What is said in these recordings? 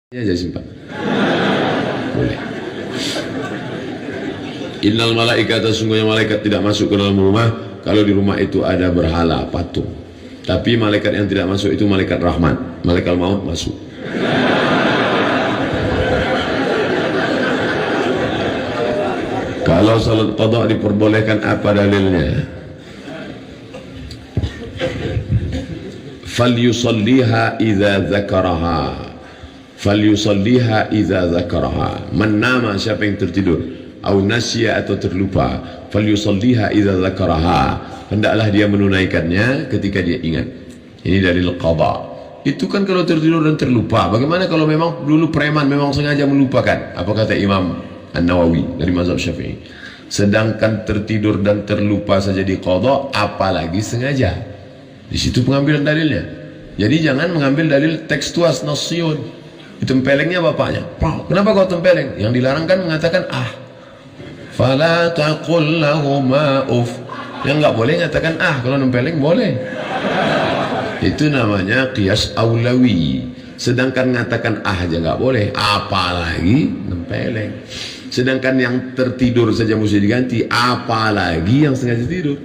aja simpan. Boleh. Innal malaikata, sungguhnya malaikat tidak masuk ke dalam rumah kalau di rumah itu ada berhala, patung. Tapi malaikat yang tidak masuk itu malaikat rahmat, malaikat maut masuk. Kalau salat qada diperbolehkan, apa dalilnya? Falyusalliha idza dzakaraha. Falyusalliha idza dzakaraha. Man nama, siapa yang tertidur, au nasya atau terlupa, falyusalliha idza dzakaraha, hendaklah dia menunaikannya ketika dia ingat. Ini dalil qada. Itu kan kalau tertidur dan terlupa. Bagaimana kalau memang dulu preman memang sengaja melupakan? Apa kata Imam An-Nawawi dari mazhab Syafi'i? Sedangkan tertidur dan terlupa saja di qada, apalagi sengaja. Di situ pengambilan dalilnya. Jadi jangan mengambil dalil tekstual nasyun. Tempelengnya bapaknya. Kenapa kau tempeleng? Yang dilarang kan mengatakan ah. Fala taqul lahuma uff. Yang enggak boleh mengatakan ah, kalau nempeleng boleh. Itu namanya qiyas aulawi. Sedangkan mengatakan ah aja enggak boleh, apalagi nempeleng. Sedangkan yang tertidur saja mesti diganti, apalagi yang sengaja tidur.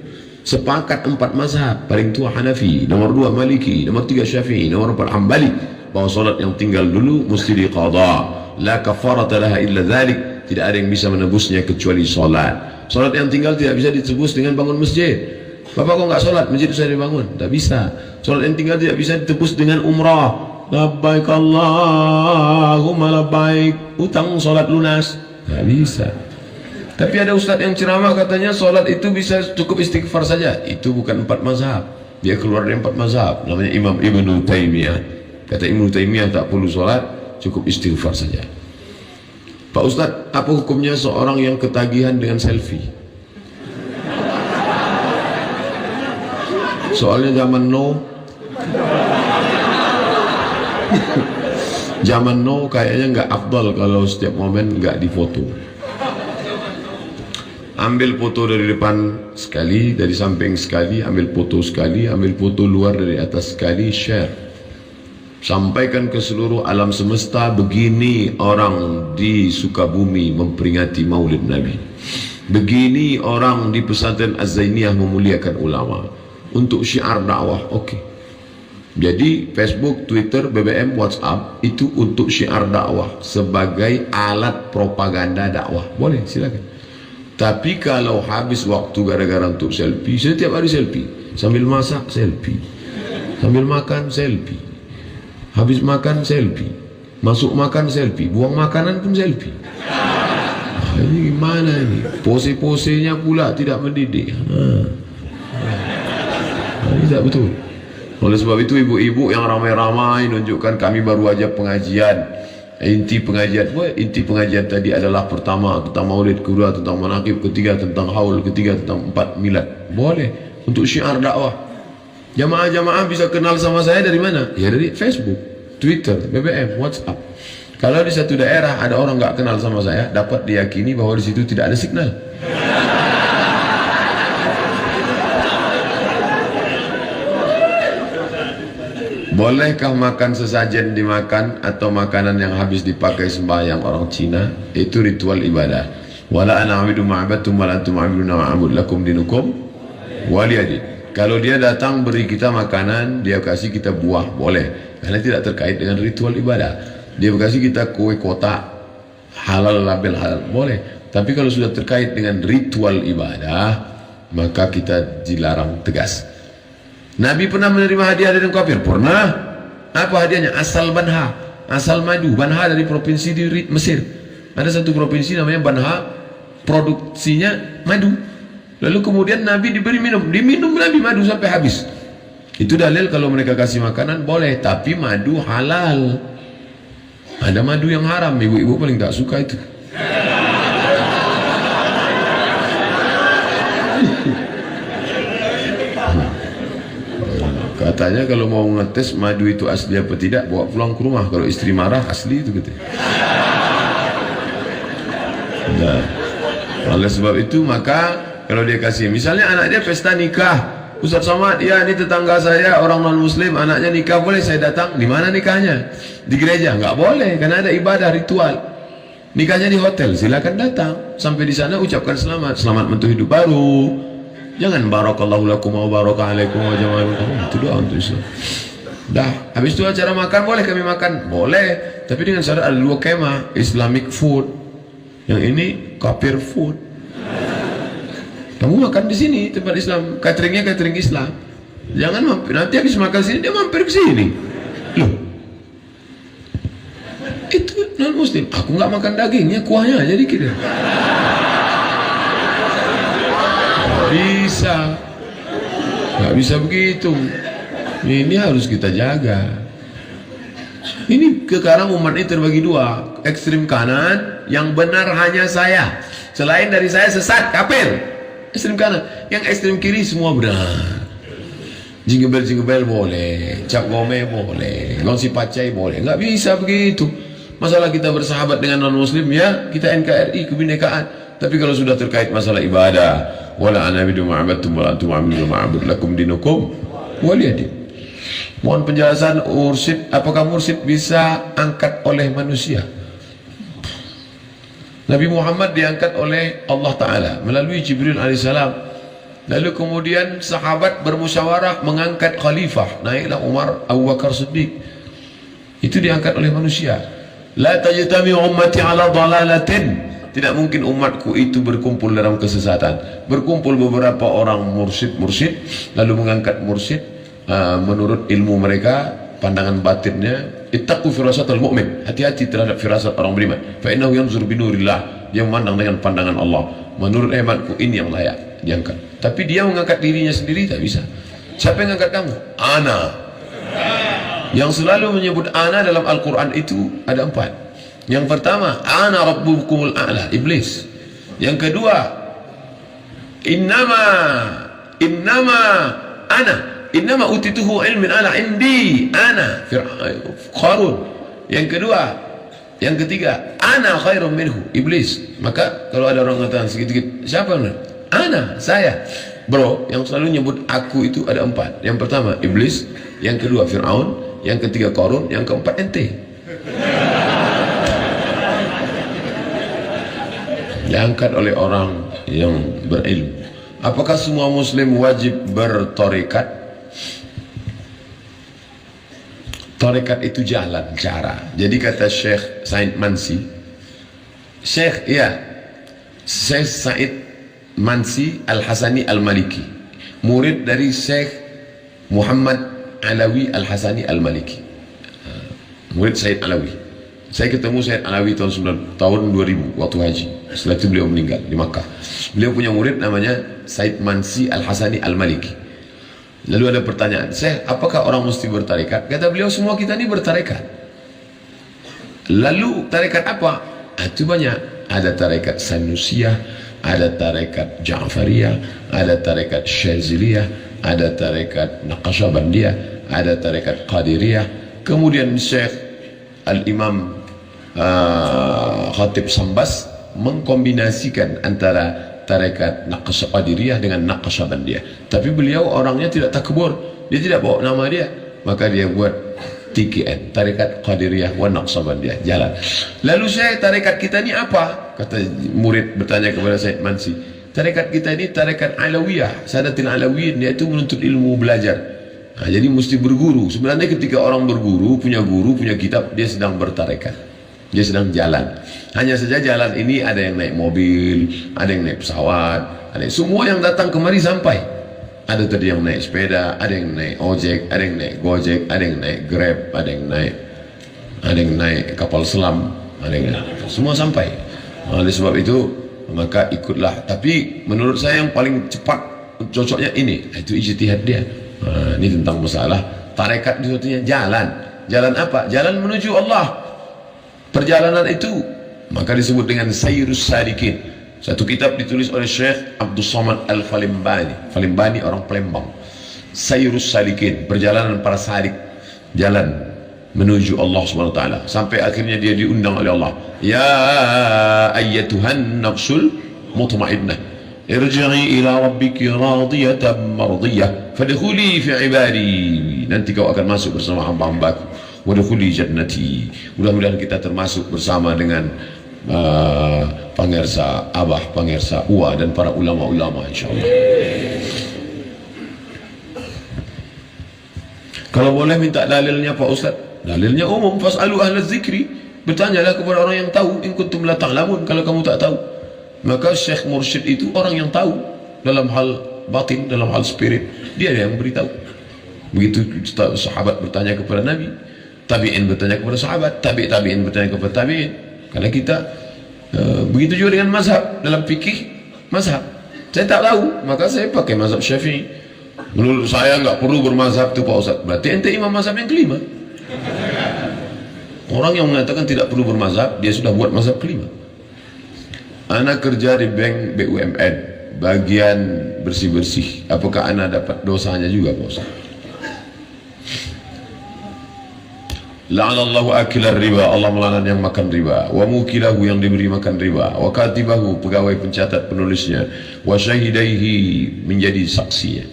Sepakat 4 mazhab, paling tua Hanafi, nomor 2 Maliki, nomor 3 Syafi'i, nomor 4 Hambali, bahwa salat yang tinggal dulu mesti diqadha. La kafarata laha illa dzalik, tidak ada yang bisa menebusnya kecuali salat. Salat yang tinggal tidak bisa ditebus dengan bangun masjid. Bapak kok enggak salat, masjid sudah dibangun? Tak bisa. Salat yang tinggal tidak bisa ditebus dengan umrah. Labbaik Allahumma labbaik, utang salat lunas. Tak bisa. Tapi ada ustaz yang ceramah katanya salat itu bisa cukup istighfar saja. Itu bukan 4 mazhab. Dia keluar dari 4 mazhab. Namanya Imam Ibnu Taimiyah. Kata Ibnu Taimiyah tak perlu salat, cukup istighfar saja. Pak Ustaz, apa hukumnya seorang yang ketagihan dengan selfie? Soalnya zaman now kayaknya nggak afdal kalau setiap momen nggak difoto. Ambil foto dari depan sekali, dari samping sekali, ambil foto sekali, ambil foto luar dari atas sekali, share. Sampaikan ke seluruh alam semesta, begini orang di Sukabumi memperingati Maulid Nabi. Begini orang di pesantren Az-Zainiyah memuliakan ulama. Untuk syiar dakwah, oke. Jadi Facebook, Twitter, BBM, WhatsApp itu untuk syiar dakwah, sebagai alat propaganda dakwah. Boleh, silakan. Tapi kalau habis waktu gara-gara untuk selfie, setiap hari selfie, sambil masak selfie, sambil makan selfie, habis makan selfie, masuk makan selfie, buang makanan pun selfie. Ini gimana ini? Pose-posenya pula tidak mendidik. Ini tidak betul. Oleh sebab itu ibu-ibu yang ramai-ramai menunjukkan kami baru aja pengajian. Inti pengajian tadi adalah pertama tentang maulid, kedua tentang manaqib, ketiga tentang haul, ketiga tentang 4 milad. Boleh untuk syiar dakwah. Jamaah-jamaah bisa kenal sama saya dari mana? Ya dari Facebook, Twitter, BBM, WhatsApp. Kalau di satu daerah ada orang nggak kenal sama saya, dapat diyakini bahwa di situ tidak ada signal. Bolehkah makan sesajen dimakan atau makanan yang habis dipakai sembahyang orang Cina? Itu ritual ibadah. Wala ana a'budu ma'abattum wa la antum a'buduna ma'abud lakum dinukum waliyadin. Kalau dia datang beri kita makanan, dia kasih kita buah, boleh. Karena tidak terkait dengan ritual ibadah. Dia kasih kita kue kotak, halal, label halal, boleh. Tapi kalau sudah terkait dengan ritual ibadah, maka kita dilarang tegas. Nabi pernah menerima hadiah dari kafir? Pernah. Apa hadiahnya? Asal banha, asal madu. Banha dari provinsi di Mesir. Ada satu provinsi namanya Banha, produksinya madu. Lalu kemudian Nabi diberi minum, diminum Nabi madu sampai habis. Itu dalil kalau mereka kasih makanan boleh, tapi madu halal. Ada madu yang haram, ibu-ibu paling tak suka itu. Katanya kalau mau ngetes madu itu asli apa tidak, bawa pulang ke rumah. Kalau istri marah, asli itu gitu. Nah, oleh sebab itu maka kalau dia kasih, misalnya anak dia pesta nikah, Ustaz Somad, ya ini tetangga saya orang non muslim, anaknya nikah, boleh saya datang? Di mana nikahnya? Di gereja? Nggak boleh, karena ada ibadah ritual. Nikahnya di hotel, silakan datang. Sampai di sana ucapkan selamat, selamat untuk hidup baru. Jangan barakallahu lakum wa baraka alaikum wa jamalukum. Itu doa untuk Islam. Dah, habis itu acara makan, boleh kami makan? Boleh, tapi dengan syarat ada 2 kemah, Islamic food. Yang ini kafir food. Kamu makan di sini tempat Islam, cateringnya catering Islam. Jangan mampir, nanti habis makan sini dia mampir ke sini. Loh, itu non muslim. Aku nggak makan dagingnya, kuahnya aja dikit. Nggak bisa begitu. Ini harus kita jaga. Ini sekarang umat ini terbagi 2, ekstrim kanan, yang benar hanya saya, selain dari saya sesat, kafir. Ekstrem kanan, yang ekstrem kiri semua benar. Jingle-bell boleh, cap gome boleh, gongsi pacai boleh. Nggak bisa begitu. Masalah kita bersahabat dengan non muslim, ya kita NKRI, kebinekaan. Tapi kalau sudah terkait masalah ibadah, wala ana bidu ma'abadtum wala antum ma'abadu ma'abud lakum dinukum waliyadin. Mohon penjelasan mursyid, apakah mursyid bisa angkat oleh manusia? Nabi Muhammad diangkat oleh Allah Ta'ala melalui Jibril alaihissalam. Lalu kemudian sahabat bermusyawarah mengangkat khalifah. Naiklah Umar, Abu Bakar Siddiq. Itu diangkat oleh manusia. La tajtami ummati ala dalalatin. Tidak mungkin umatku itu berkumpul dalam kesesatan. Berkumpul beberapa orang mursyid, lalu mengangkat mursyid menurut ilmu mereka, pandangan batinnya. Ittaqu firasatal mu'min, hati-hati terhadap firasat orang beriman. Fa innahu yanzur binurillah, dia memandang dengan pandangan Allah. Menurut hematku ini yang layak diangkat. Tapi dia mengangkat dirinya sendiri tak bisa. Siapa yang angkat kamu? Ana. Yang selalu menyebut ana dalam Al-Quran itu ada 4. Yang pertama, ana rabbukumul a'la, iblis. Yang kedua, innama Innama utituhu ilmin ala indi ana Qarun. Yang kedua, yang ketiga, ana khairun minhu, iblis. Maka kalau ada orang mengatakan sedikit-sedikit, siapa benar? Ana, saya. Bro, yang selalu nyebut aku itu ada 4. Yang pertama iblis, yang kedua Fir'aun, yang ketiga Qarun, yang keempat ente. Diangkat oleh orang yang berilmu. Apakah semua muslim wajib bertarekat? Tarekat itu jalan, cara. Jadi kata Syekh Said Mansi, Syekh Said Mansi Al-Hasani Al-Maliki, murid dari Syekh Muhammad Alawi Al-Hasani Al-Maliki, murid Said Alawi. Saya ketemu Said Alawi tahun 2000 waktu haji. Setelah itu beliau meninggal di Makkah. Beliau punya murid namanya Said Mansi Al-Hasani Al-Maliki. Lalu ada pertanyaan, Syekh, apakah orang mesti bertarekat? Kata beliau, semua kita ini bertarekat. Lalu tarekat apa? Itu banyak. Ada tarekat Sanusiyah, ada tarekat Ja'fariyah, ada tarekat Syaziliyah, ada tarekat Naqsyabandiyah, ada tarekat Qadiriyah. Kemudian Syekh Al-Imam Khatib Sambas mengkombinasikan antara tarekat Qadiriyah dengan Naqsyabandiyah. Tapi beliau orangnya tidak takbur, dia tidak bawa nama dia, maka dia buat TKN, tarekat Qadiriyah wa Naqsyabandiyah, jalan. Lalu saya, tarekat kita ini apa? Kata murid bertanya kepada Said Mansi, tarekat kita ini tarekat Alawiyah, Sadatil Alawiyin, yaitu menuntut ilmu, belajar. Nah, jadi mesti berguru. Sebenarnya ketika orang berguru, punya kitab, dia sedang bertarekat, dia sedang jalan. Hanya saja jalan ini ada yang naik mobil, ada yang naik pesawat, ada semua yang datang kemari sampai. Ada tadi yang naik sepeda, ada yang naik ojek, ada yang naik gojek, ada yang naik grab, ada yang naik kapal selam, ada yang semua sampai. Oleh sebab itu maka ikutlah. Tapi menurut saya yang paling cepat cocoknya ini, itu ijtihad dia. Ini tentang masalah tarekat, itu artinya jalan. Jalan apa? Jalan menuju Allah. Perjalanan itu maka disebut dengan Sayrus Salikin. Satu kitab ditulis oleh Syekh Abdul Somad Al-Falimbani. Falimbani orang Palembang. Sayrus Salikin, perjalanan para salik, jalan menuju Allah SWT. Sampai akhirnya dia diundang oleh Allah, ya ayyatuhan nafsul mutmainnah, irji'i ila rabbiki radiyatan mardiyah fadkhuli fi ibadi, nanti kau akan masuk bersama hamba-hambaku, wadkhuli jannati. Mudah-mudahan kita termasuk bersama dengan Pangersa Abah, Pangersa Uwa dan para ulama-ulama insyaallah. Kalau boleh minta dalilnya Pak Ustaz, dalilnya umum, fas'alu ahla zikri, bertanyalah kepada orang yang tahu, in kuntum la ta'lamun, kalau kamu tak tahu. Maka Syekh Mursyid itu orang yang tahu dalam hal batin, dalam hal spirit, dia yang beritahu. Begitu sahabat bertanya kepada Nabi, tabi'in bertanya kepada sahabat, tabi'in bertanya kepada tabi'in. Karena kita begitu juga dengan mazhab, dalam fikih mazhab. Saya tak tahu, maka saya pakai mazhab Syafi'i. Menurut saya nggak perlu bermazhab itu Pak Ustaz. Berarti ente imam mazhab yang kelima. Orang yang mengatakan tidak perlu bermazhab, dia sudah buat mazhab kelima. Anak kerja di bank BUMN, bagian bersih-bersih. Apakah anak dapat dosanya juga Pak Ustaz? La'anallahu akilar riba, Allah melaknat yang makan riba, wa mukilahu yang diberi makan riba, wa katibahu pegawai pencatat penulisnya, wa syahidaihi menjadi saksinya.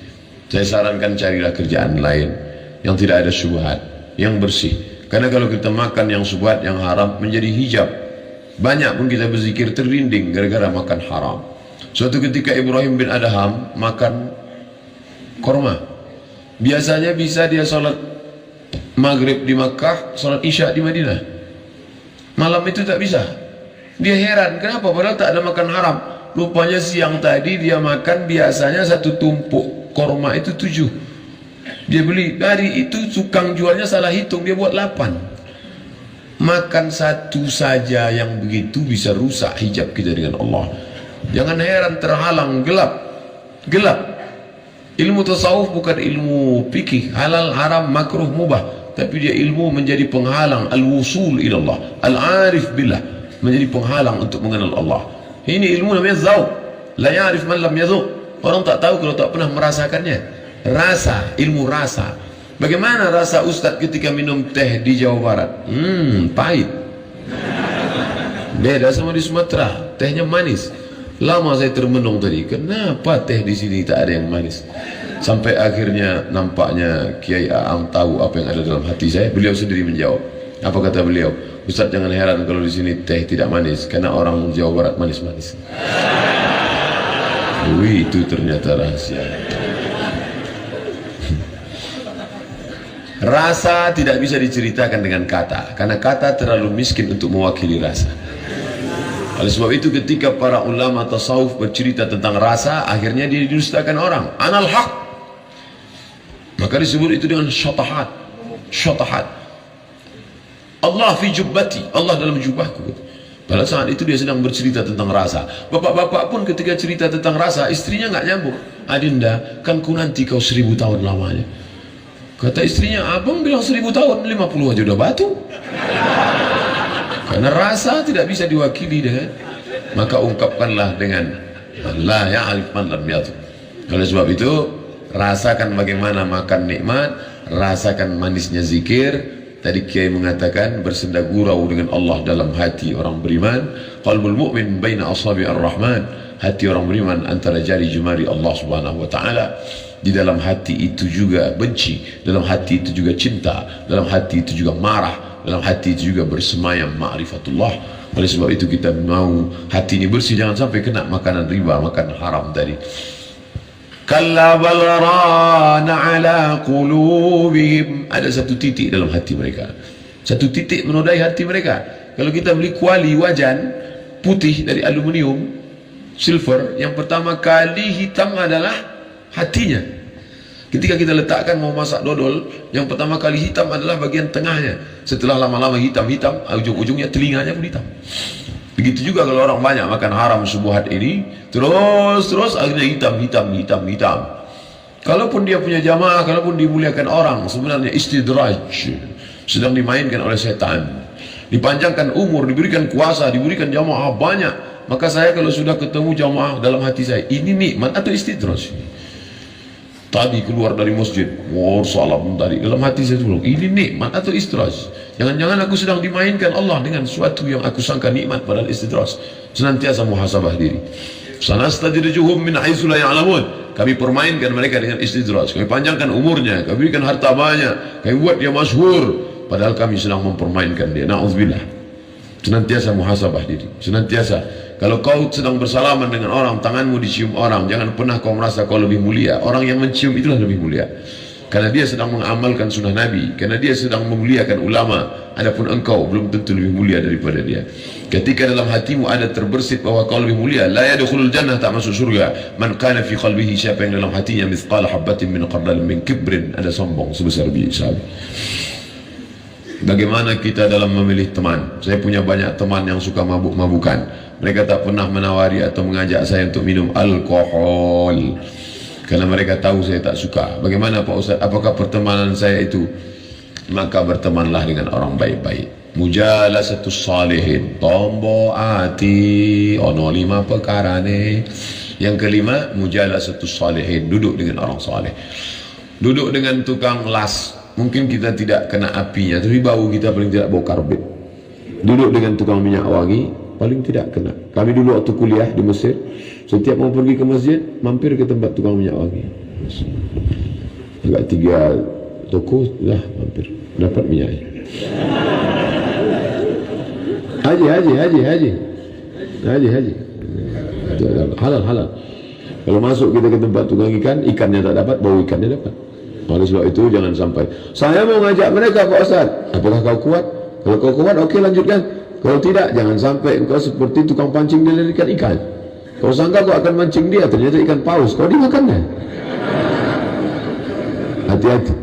Saya sarankan carilah kerjaan lain yang tidak ada syubhat, yang bersih. Karena kalau kita makan yang syubhat, yang haram, menjadi hijab. Banyak pun kita berzikir terrinding gara-gara makan haram. Suatu ketika Ibrahim bin Adham makan korma. Biasanya bisa dia sholat maghrib di Makkah, sholat isya di Madinah. Malam itu tak bisa. Dia heran, kenapa? Padahal tak ada makan haram. Rupanya siang tadi dia makan biasanya satu tumpuk korma itu 7. Dia beli, dari itu tukang jualnya salah hitung, dia buat 8. Makan satu saja yang begitu bisa rusak hijab kita dengan Allah. Jangan heran terhalang, gelap. Ilmu tasawuf bukan ilmu fikih, halal, haram, makruh, mubah, tapi dia ilmu menjadi penghalang, al-wusul ilallah, al-arif billah, menjadi penghalang untuk mengenal Allah. Ini ilmu namanya zauq. La ya'rif man lam yadhuq. Orang tak tahu kalau tak pernah merasakannya. Rasa, ilmu rasa. Bagaimana rasa Ustadz ketika minum teh di Jawa Barat? Pahit. Beda sama di Sumatera, tehnya manis. Lama saya termenung tadi, kenapa teh di sini tak ada yang manis? Sampai akhirnya nampaknya Kiai Aang tahu apa yang ada dalam hati saya. Beliau sendiri menjawab. Apa kata beliau? Ustadz jangan heran kalau di sini teh tidak manis, karena orang Jawa Barat manis-manis. Itu ternyata rahasia. Rasa tidak bisa diceritakan dengan kata, karena kata terlalu miskin untuk mewakili rasa. Oleh sebab itu ketika para ulama tasawuf bercerita tentang rasa, akhirnya dia didustakan orang. Anal haq. Maka disebut itu dengan syatahat. Allah fi jubbati, Allah dalam jubahku. Pada saat itu dia sedang bercerita tentang rasa. Bapak-bapak pun ketika cerita tentang rasa, istrinya nggak nyambung. Adinda, kan ku nanti kau 1000 tahun lamanya. Kata istrinya, abang bilang 1000 tahun, 50 aja udah batu. Karena rasa tidak bisa diwakili dengan, maka ungkapkanlah dengan la ya'rif man lam yadhuq. Oleh sebab itu, rasakan bagaimana makan nikmat, rasakan manisnya zikir. Tadi Kiai mengatakan bersenda gurau dengan Allah dalam hati orang beriman. Qalbul mu'min baina asabi ar-Rahman. Hati orang beriman antara jari jemari Allah Subhanahu wa taala. Di dalam hati itu juga benci, dalam hati itu juga cinta, dalam hati itu juga marah, dalam hati itu juga bersemayam ma'rifatullah. Oleh sebab itu kita mau hati ini bersih, jangan sampai kena makanan riba, makan haram tadi. Kalla bal rana ala qulubihim. Ada satu titik dalam hati mereka, satu titik menodai hati mereka. Kalau kita beli kuali wajan putih dari aluminium, silver, yang pertama kali hitam adalah hatinya. Ketika kita letakkan mau masak dodol, yang pertama kali hitam adalah bagian tengahnya. Setelah lama-lama hitam-hitam, ujung-ujungnya telinganya pun hitam. Begitu juga kalau orang banyak makan haram subuhat ini, terus akhirnya hitam. Kalaupun dia punya jamaah, kalaupun dimuliakan orang, sebenarnya istidraj, sedang dimainkan oleh setan. Dipanjangkan umur, diberikan kuasa, diberikan jamaah banyak. Maka saya kalau sudah ketemu jamaah dalam hati saya, ini nikmat atau istidraj? Tadi keluar dari masjid, salam tadi, dalam hati saya bilang, ini nikmat atau istidraj? Jangan-jangan aku sedang dimainkan Allah dengan sesuatu yang aku sangka nikmat padahal istidraj. Senantiasa muhasabah diri. Sanastadrijuhum min haitsu la ya'lamun. Kami permainkan mereka dengan istidraj. Kami panjangkan umurnya, kami berikan harta banyak, kami buat dia masyhur, padahal kami sedang mempermainkan dia. Nauzubillah. Senantiasa muhasabah diri. Senantiasa. Kalau kau sedang bersalaman dengan orang, tanganmu dicium orang, jangan pernah kau merasa kau lebih mulia. Orang yang mencium itulah lebih mulia. Karena dia sedang mengamalkan sunnah Nabi, karena dia sedang memuliakan ulama. Adapun engkau belum tentu lebih mulia daripada dia. Ketika dalam hatimu ada terbersit bahwa kau lebih mulia, la yadkhulul jannah, tak masuk surga. Man kana fi qalbihi, siapa yang dalam hatinya mithqala habatin min khardal min kibrin, ada sombong sebesar biji sawi. Bagaimana kita dalam memilih teman? Saya punya banyak teman yang suka mabuk-mabukan. Mereka tak pernah menawari atau mengajak saya untuk minum alkohol, karena mereka tahu saya tak suka. Bagaimana Pak Ustaz? Apakah pertemanan saya itu? Maka bertemanlah dengan orang baik-baik. Mujalasatus salihin, tombo ati, ono 5 perkara ni. Yang kelima, mujalasatus salihin, duduk dengan orang saleh. Duduk dengan tukang las, mungkin kita tidak kena apinya, tapi bau kita paling tidak bau karbit. Duduk dengan tukang minyak wangi, paling tidak kena. Kami dulu waktu kuliah di Mesir, setiap mau pergi ke masjid, mampir ke tempat tukang minyak wangi. Agak 3 toko, dah mampir, dapat minyaknya. Haji. Halal. Kalau masuk kita ke tempat tukang ikan, ikannya tak dapat, bau ikannya dapat. Oleh sebab itu jangan sampai. Saya mau ngajak mereka Pak Ustaz. Apakah kau kuat? Kalau kau kuat, okey lanjutkan. Kalau tidak, jangan sampai engkau seperti tukang pancing dia ikan. Kau sangka kau akan mancing dia, ternyata ikan paus, kau dimakannya. Hati-hati.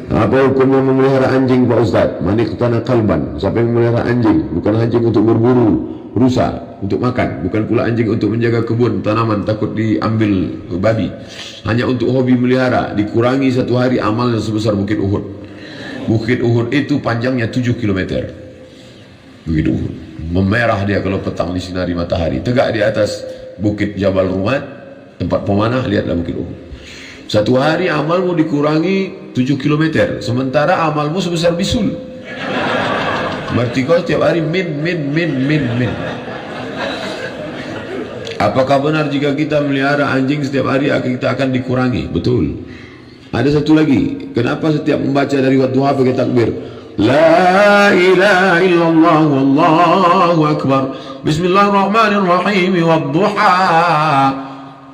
Apa hukumnya memelihara anjing Pak Ustaz? Maniqtana kalban. Siapa yang memelihara anjing? Bukan anjing untuk berburu rusa, untuk makan. Bukan pula anjing untuk menjaga kebun, tanaman, takut diambil babi. Hanya untuk hobi melihara. Dikurangi 1 hari amalnya sebesar Bukit Uhud. Bukit Uhud itu panjangnya 7 km. Begitu. Memerah dia kalau petang disinari matahari. Tegak di atas bukit Jabal Rumat, tempat pemanah, lihatlah Bukit Uhud. 1 hari amalmu dikurangi 7 km, sementara amalmu sebesar bisul. Berarti kau setiap hari min. Apakah benar jika kita melihara anjing setiap hari kita akan dikurangi? Betul. Ada satu lagi. Kenapa setiap membaca dari waktu duha pakai takbir? La ilaha illallah wallahu akbar. Bismillahirrahmanirrahim wadduha.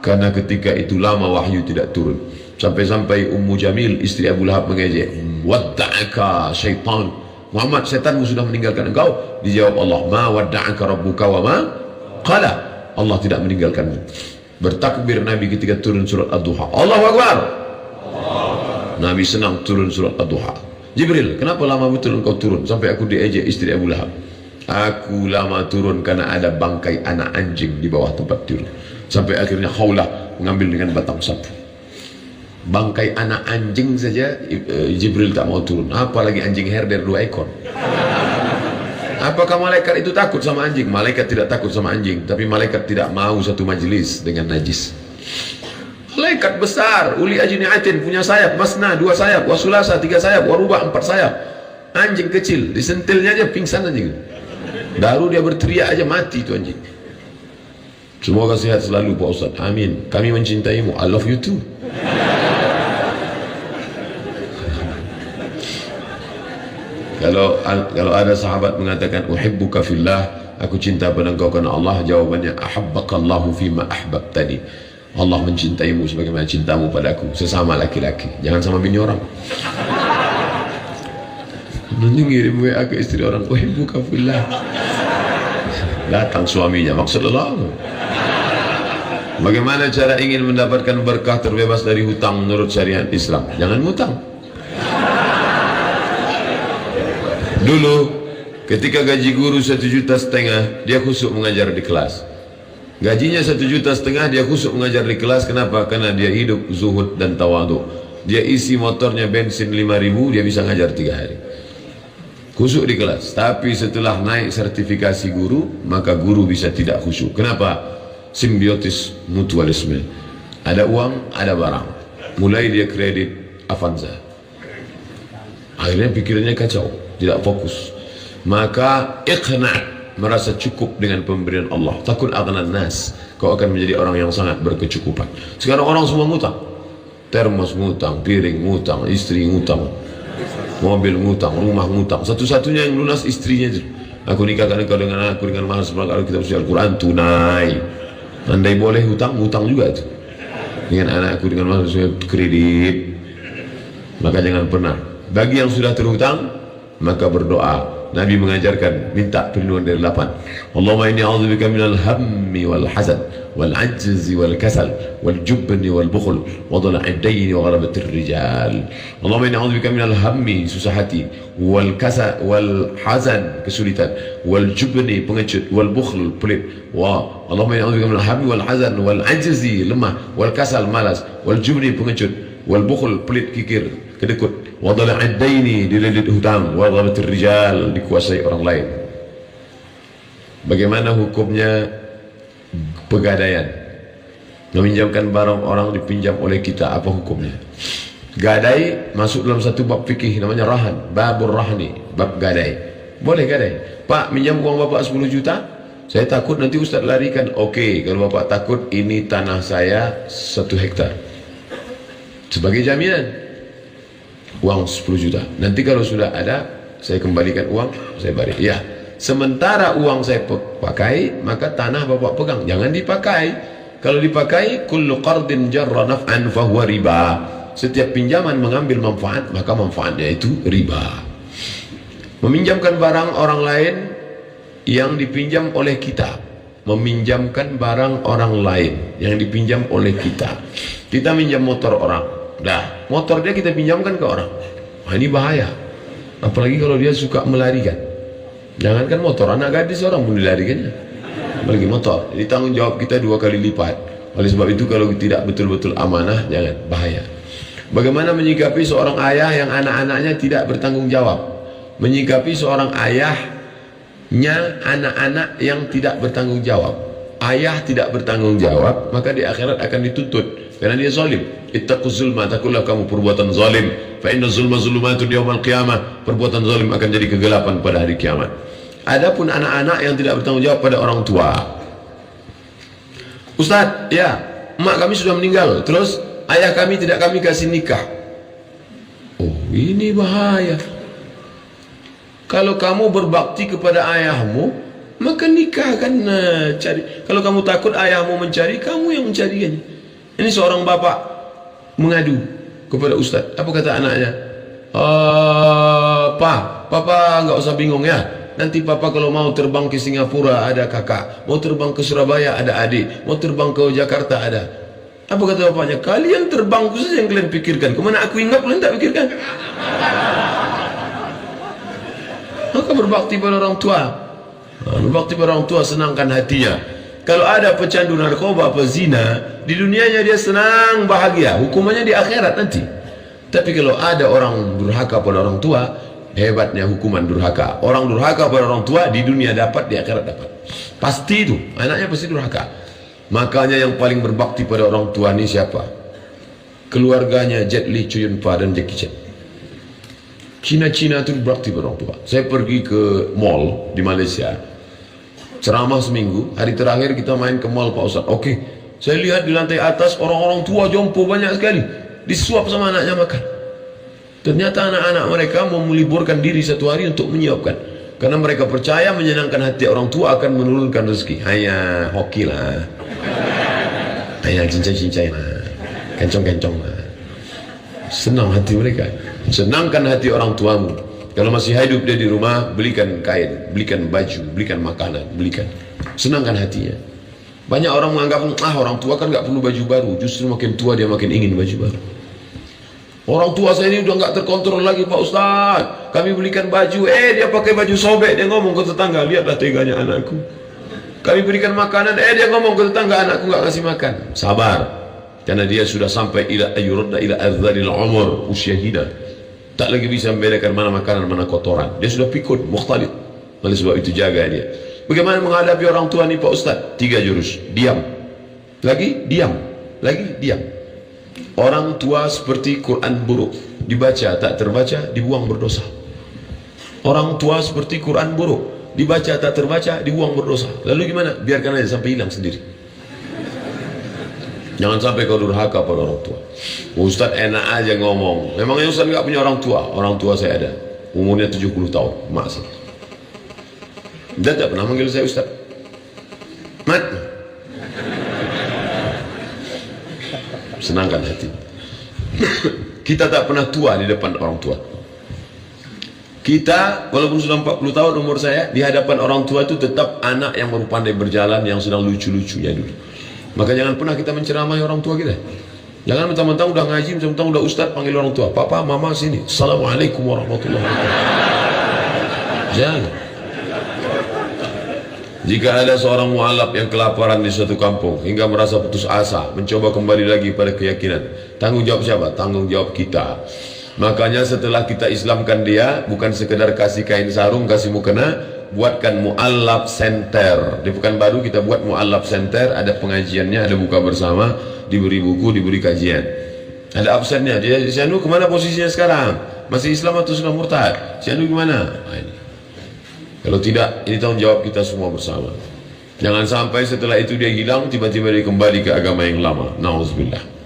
Karena ketika itu lama wahyu tidak turun. Sampai-sampai Ummu Jamil, istri Abu Lahab, mengejek, wadda'aka syaitan. Muhammad, setanmu sudah meninggalkan engkau. Dijawab Allah, ma wadda'aka rabbuka wa ma qala. Allah tidak meninggalkanmu. Bertakbir Nabi ketika turun surat Ad-Duha. Allahu Akbar. Nabi senang turun surat Ad-Duha. Jibril, kenapa lama betul engkau turun? Sampai aku diejek istri Abu Lahab. Aku lama turun karena ada bangkai anak anjing di bawah tempat tidur. Sampai akhirnya Khawlah mengambil dengan batang sapu. Bangkai anak anjing saja Jibril tak mau turun, apalagi anjing herder 2 ekor. Apakah malaikat itu takut sama anjing? Malaikat tidak takut sama anjing, tapi malaikat tidak mau satu majlis dengan najis. Malaikat besar, uli ajnihatin, punya sayap, masna 2 sayap, wasulasa 3 sayap, warubah 4 sayap. Anjing kecil, disentilnya aja pingsan anjing. Baru dia berteriak aja mati itu anjing. Semoga sehat selalu Pak Ustaz. Amin. Kami mencintaimu. I love you too. Kalau ada sahabat mengatakan uhibbuka fillah, aku cinta pada engkau karena Allah, jawabannya ahabbakallahu fima ahbabtani. Allah mencintaimu sebagaimana cintamu padaku, sesama laki-laki, jangan sama bini orang. Nanti ngirim WA ke istri orang, uhibbuka fillah. Datang suaminya, maksud Allah. Bagaimana cara ingin mendapatkan berkah terbebas dari hutang menurut syariat Islam? Jangan hutang. Dulu ketika gaji guru 1,5 juta, dia khusyuk mengajar di kelas. Gajinya 1,5 juta, dia khusyuk mengajar di kelas. Kenapa? Karena dia hidup zuhud dan tawadhu. Dia isi motornya bensin 5.000, dia bisa ngajar 3 hari. Khusyuk di kelas. Tapi setelah naik sertifikasi guru, maka guru bisa tidak khusyuk. Kenapa? Simbiotis mutualisme. Ada uang, ada barang. Mulai dia kredit Avanza. Akhirnya pikirannya kacau, tidak fokus. Maka iqna', merasa cukup dengan pemberian Allah. Takun aghnan nas, kau akan menjadi orang yang sangat berkecukupan. Sekarang orang semua ngutang, termos ngutang, piring ngutang, istri ngutang, mobil ngutang, rumah ngutang. Satu-satunya yang lunas istrinya itu. Aku nikahkan engkau dengan aku dengan mahar sebagaimana kitab suci Al-Quran, tunai. Andai boleh hutang, hutang juga itu. Dengan anakku dengan mahar kredit. Maka jangan pernah. Bagi yang sudah terhutang, maka berdoa. Nabi mengajarkan minta perlindungan dari 8. Allahumma inni a'udzubika minal hammi wal hazan wal ajzi wal kasal wal jubni wal bukhl wa dhala'id dayn wa ghalabatir rijal. Allahumma inni a'udzubika minal hammi, susah hati, wal kasal wal hazan, kesulitan, wal jubni, pengecut, wal bukhl, pelit. Wa Allahumma inni a'udzubika minal hammi wal hazan wal ajzi, lemah, wal kasal, malas, wal jubni, pengecut, wal bukhl, pelit, kikir, kedekut, wa dhala'id daini, dililit hutang, wa ghalabatir rijal, dikuasai orang lain. Bagaimana hukumnya pegadaian? Meminjamkan barang orang dipinjam oleh kita, apa hukumnya? Gadai masuk dalam satu bab fikih namanya rahan, babur rahni, bab gadai. Boleh gadai. Pak, minjam uang bapak 10 juta, saya takut nanti Ustaz larikan. Oke, kalau bapak takut, ini tanah saya 1 hektar sebagai jaminan, uang 10 juta. Nanti kalau sudah ada, saya kembalikan uang, saya balik. Ya, sementara uang saya pakai, maka tanah bapak pegang, jangan dipakai. Kalau dipakai, kullu qardin jarra naf'an fahuwa riba. Setiap pinjaman mengambil manfaat, maka manfaatnya itu riba. Meminjamkan barang orang lain yang dipinjam oleh kita. Meminjamkan barang orang lain yang dipinjam oleh kita. Kita minjam motor orang, dah, motor dia kita pinjamkan ke orang. Wah, ini bahaya. Apalagi kalau dia suka melarikan. Jangankan motor, anak gadis orang pun dilarikannya, apalagi motor. Jadi tanggung jawab kita 2 kali lipat. Oleh sebab itu kalau tidak betul-betul amanah, jangan, bahaya. Bagaimana menyikapi seorang ayah yang anak-anaknya tidak bertanggung jawab? Menyikapi seorang ayahnya anak-anak yang tidak bertanggung jawab. Ayah tidak bertanggung jawab, maka di akhirat akan dituntut karena dia zalim. Ittaquz zulma, takutlah kamu perbuatan zalim. Fa inna zulma zulumatun yaumal qiyamah. Perbuatan zalim akan jadi kegelapan pada hari kiamat. Adapun anak-anak yang tidak bertanggung jawab pada orang tua. Ustaz, ya, emak kami sudah meninggal, terus ayah kami tidak kami kasih nikah. Oh, ini bahaya. Kalau kamu berbakti kepada ayahmu, maka nikahkan, cari. Kalau kamu takut ayahmu mencari, kamu yang mencarinya. Ini seorang bapak mengadu kepada Ustaz. Apa kata anaknya? Papa nggak usah bingung ya. Nanti papa kalau mau terbang ke Singapura ada kakak, mau terbang ke Surabaya ada adik, mau terbang ke Jakarta ada. Apa kata bapaknya? Kalian terbang khusus yang kalian pikirkan. Kemana aku ingat kalian tak pikirkan? Maka berbakti pada orang tua. Berbakti pada orang tua, senangkan hatinya. Kalau ada pecandu narkoba, pezina, di dunianya dia senang, bahagia. Hukumannya di akhirat nanti. Tapi kalau ada orang durhaka pada orang tua, hebatnya hukuman durhaka. Orang durhaka pada orang tua, di dunia dapat, di akhirat dapat. Pasti itu, anaknya pasti durhaka. Makanya yang paling berbakti pada orang tua ini siapa? Keluarganya Jet Li, Chow Yun Fat, dan Jackie Chan. Cina-Cina itu berbakti pada orang tua. Saya pergi ke mall di Malaysia, ceramah seminggu, hari terakhir kita main ke mall Pak Ustaz. Oke, saya lihat di lantai atas orang-orang tua jompo banyak sekali, disuap sama anaknya makan. Ternyata anak-anak mereka mau meliburkan diri 1 hari untuk menyiapkan, karena mereka percaya menyenangkan hati orang tua akan menurunkan rezeki. Hanya hoki lah, hanya cincai-cincai lah, kencong-kencong lah. Senang hati mereka. Senangkan hati orang tuamu. Kalau masih hidup dia di rumah, belikan kain, belikan baju, belikan makanan, belikan. Senangkan hatinya. Banyak orang menganggap, orang tua kan nggak perlu baju baru. Justru makin tua dia makin ingin baju baru. Orang tua saya ini udah nggak terkontrol lagi Pak Ustaz. Kami belikan baju, dia pakai baju sobek. Dia ngomong ke tetangga, lihatlah teganya anakku. Kami berikan makanan, dia ngomong ke tetangga, anakku nggak kasih makan. Sabar, karena dia sudah sampai ila ayyurda ila adzalil umur, usia hina. Tak lagi bisa membedakan mana makanan, mana kotoran. Dia sudah pikun, mukhtalid. Oleh sebab itu jaga dia. Bagaimana menghadapi orang tua ni Pak Ustaz? 3 jurus. Diam. Lagi diam. Lagi diam. Orang tua seperti Quran buruk. Dibaca tak terbaca, dibuang berdosa. Orang tua seperti Quran buruk. dibaca tak terbaca, dibuang berdosa. Lalu gimana? Biarkan aja sampai hilang sendiri. Jangan sampai kau durhaka pada orang tua. Ustaz enak aja ngomong. Memangnya Ustaz nggak punya orang tua? Orang tua saya ada, umurnya 70 tahun, mak saya. Dia tak pernah manggil saya Ustaz. Mat, senangkan hati. Kita tak pernah tua di depan orang tua. Kita walaupun sudah 40 tahun umur saya, di hadapan orang tua itu tetap anak yang baru pandai berjalan, yang sedang lucu-lucunya dulu. Maka jangan pernah kita menceramai orang tua kita. Jangan mentang-mentang udah ngaji, mentang-mentang udah ustaz, panggil orang tua, papa, mama sini, assalamualaikum warahmatullahi wabarakatuh. Jangan. Jika ada seorang mu'alaf yang kelaparan di suatu kampung hingga merasa putus asa, mencoba kembali lagi pada keyakinan, tanggung jawab siapa? Tanggung jawab kita. Makanya setelah kita Islamkan dia, bukan sekedar kasih kain sarung, kasih mukena, buatkan mu'alaf center. Di Pekanbaru kita buat mu'alaf center, ada pengajiannya, ada buka bersama, diberi buku, diberi kajian. Ada absennya. Dia, si Anu kemana posisinya sekarang? Masih Islam atau sudah murtad? Si Anu gimana? Nah, ini. Kalau tidak, ini tanggung jawab kita semua bersama. Jangan sampai setelah itu dia hilang, tiba-tiba dia kembali ke agama yang lama. Na'udzubillah.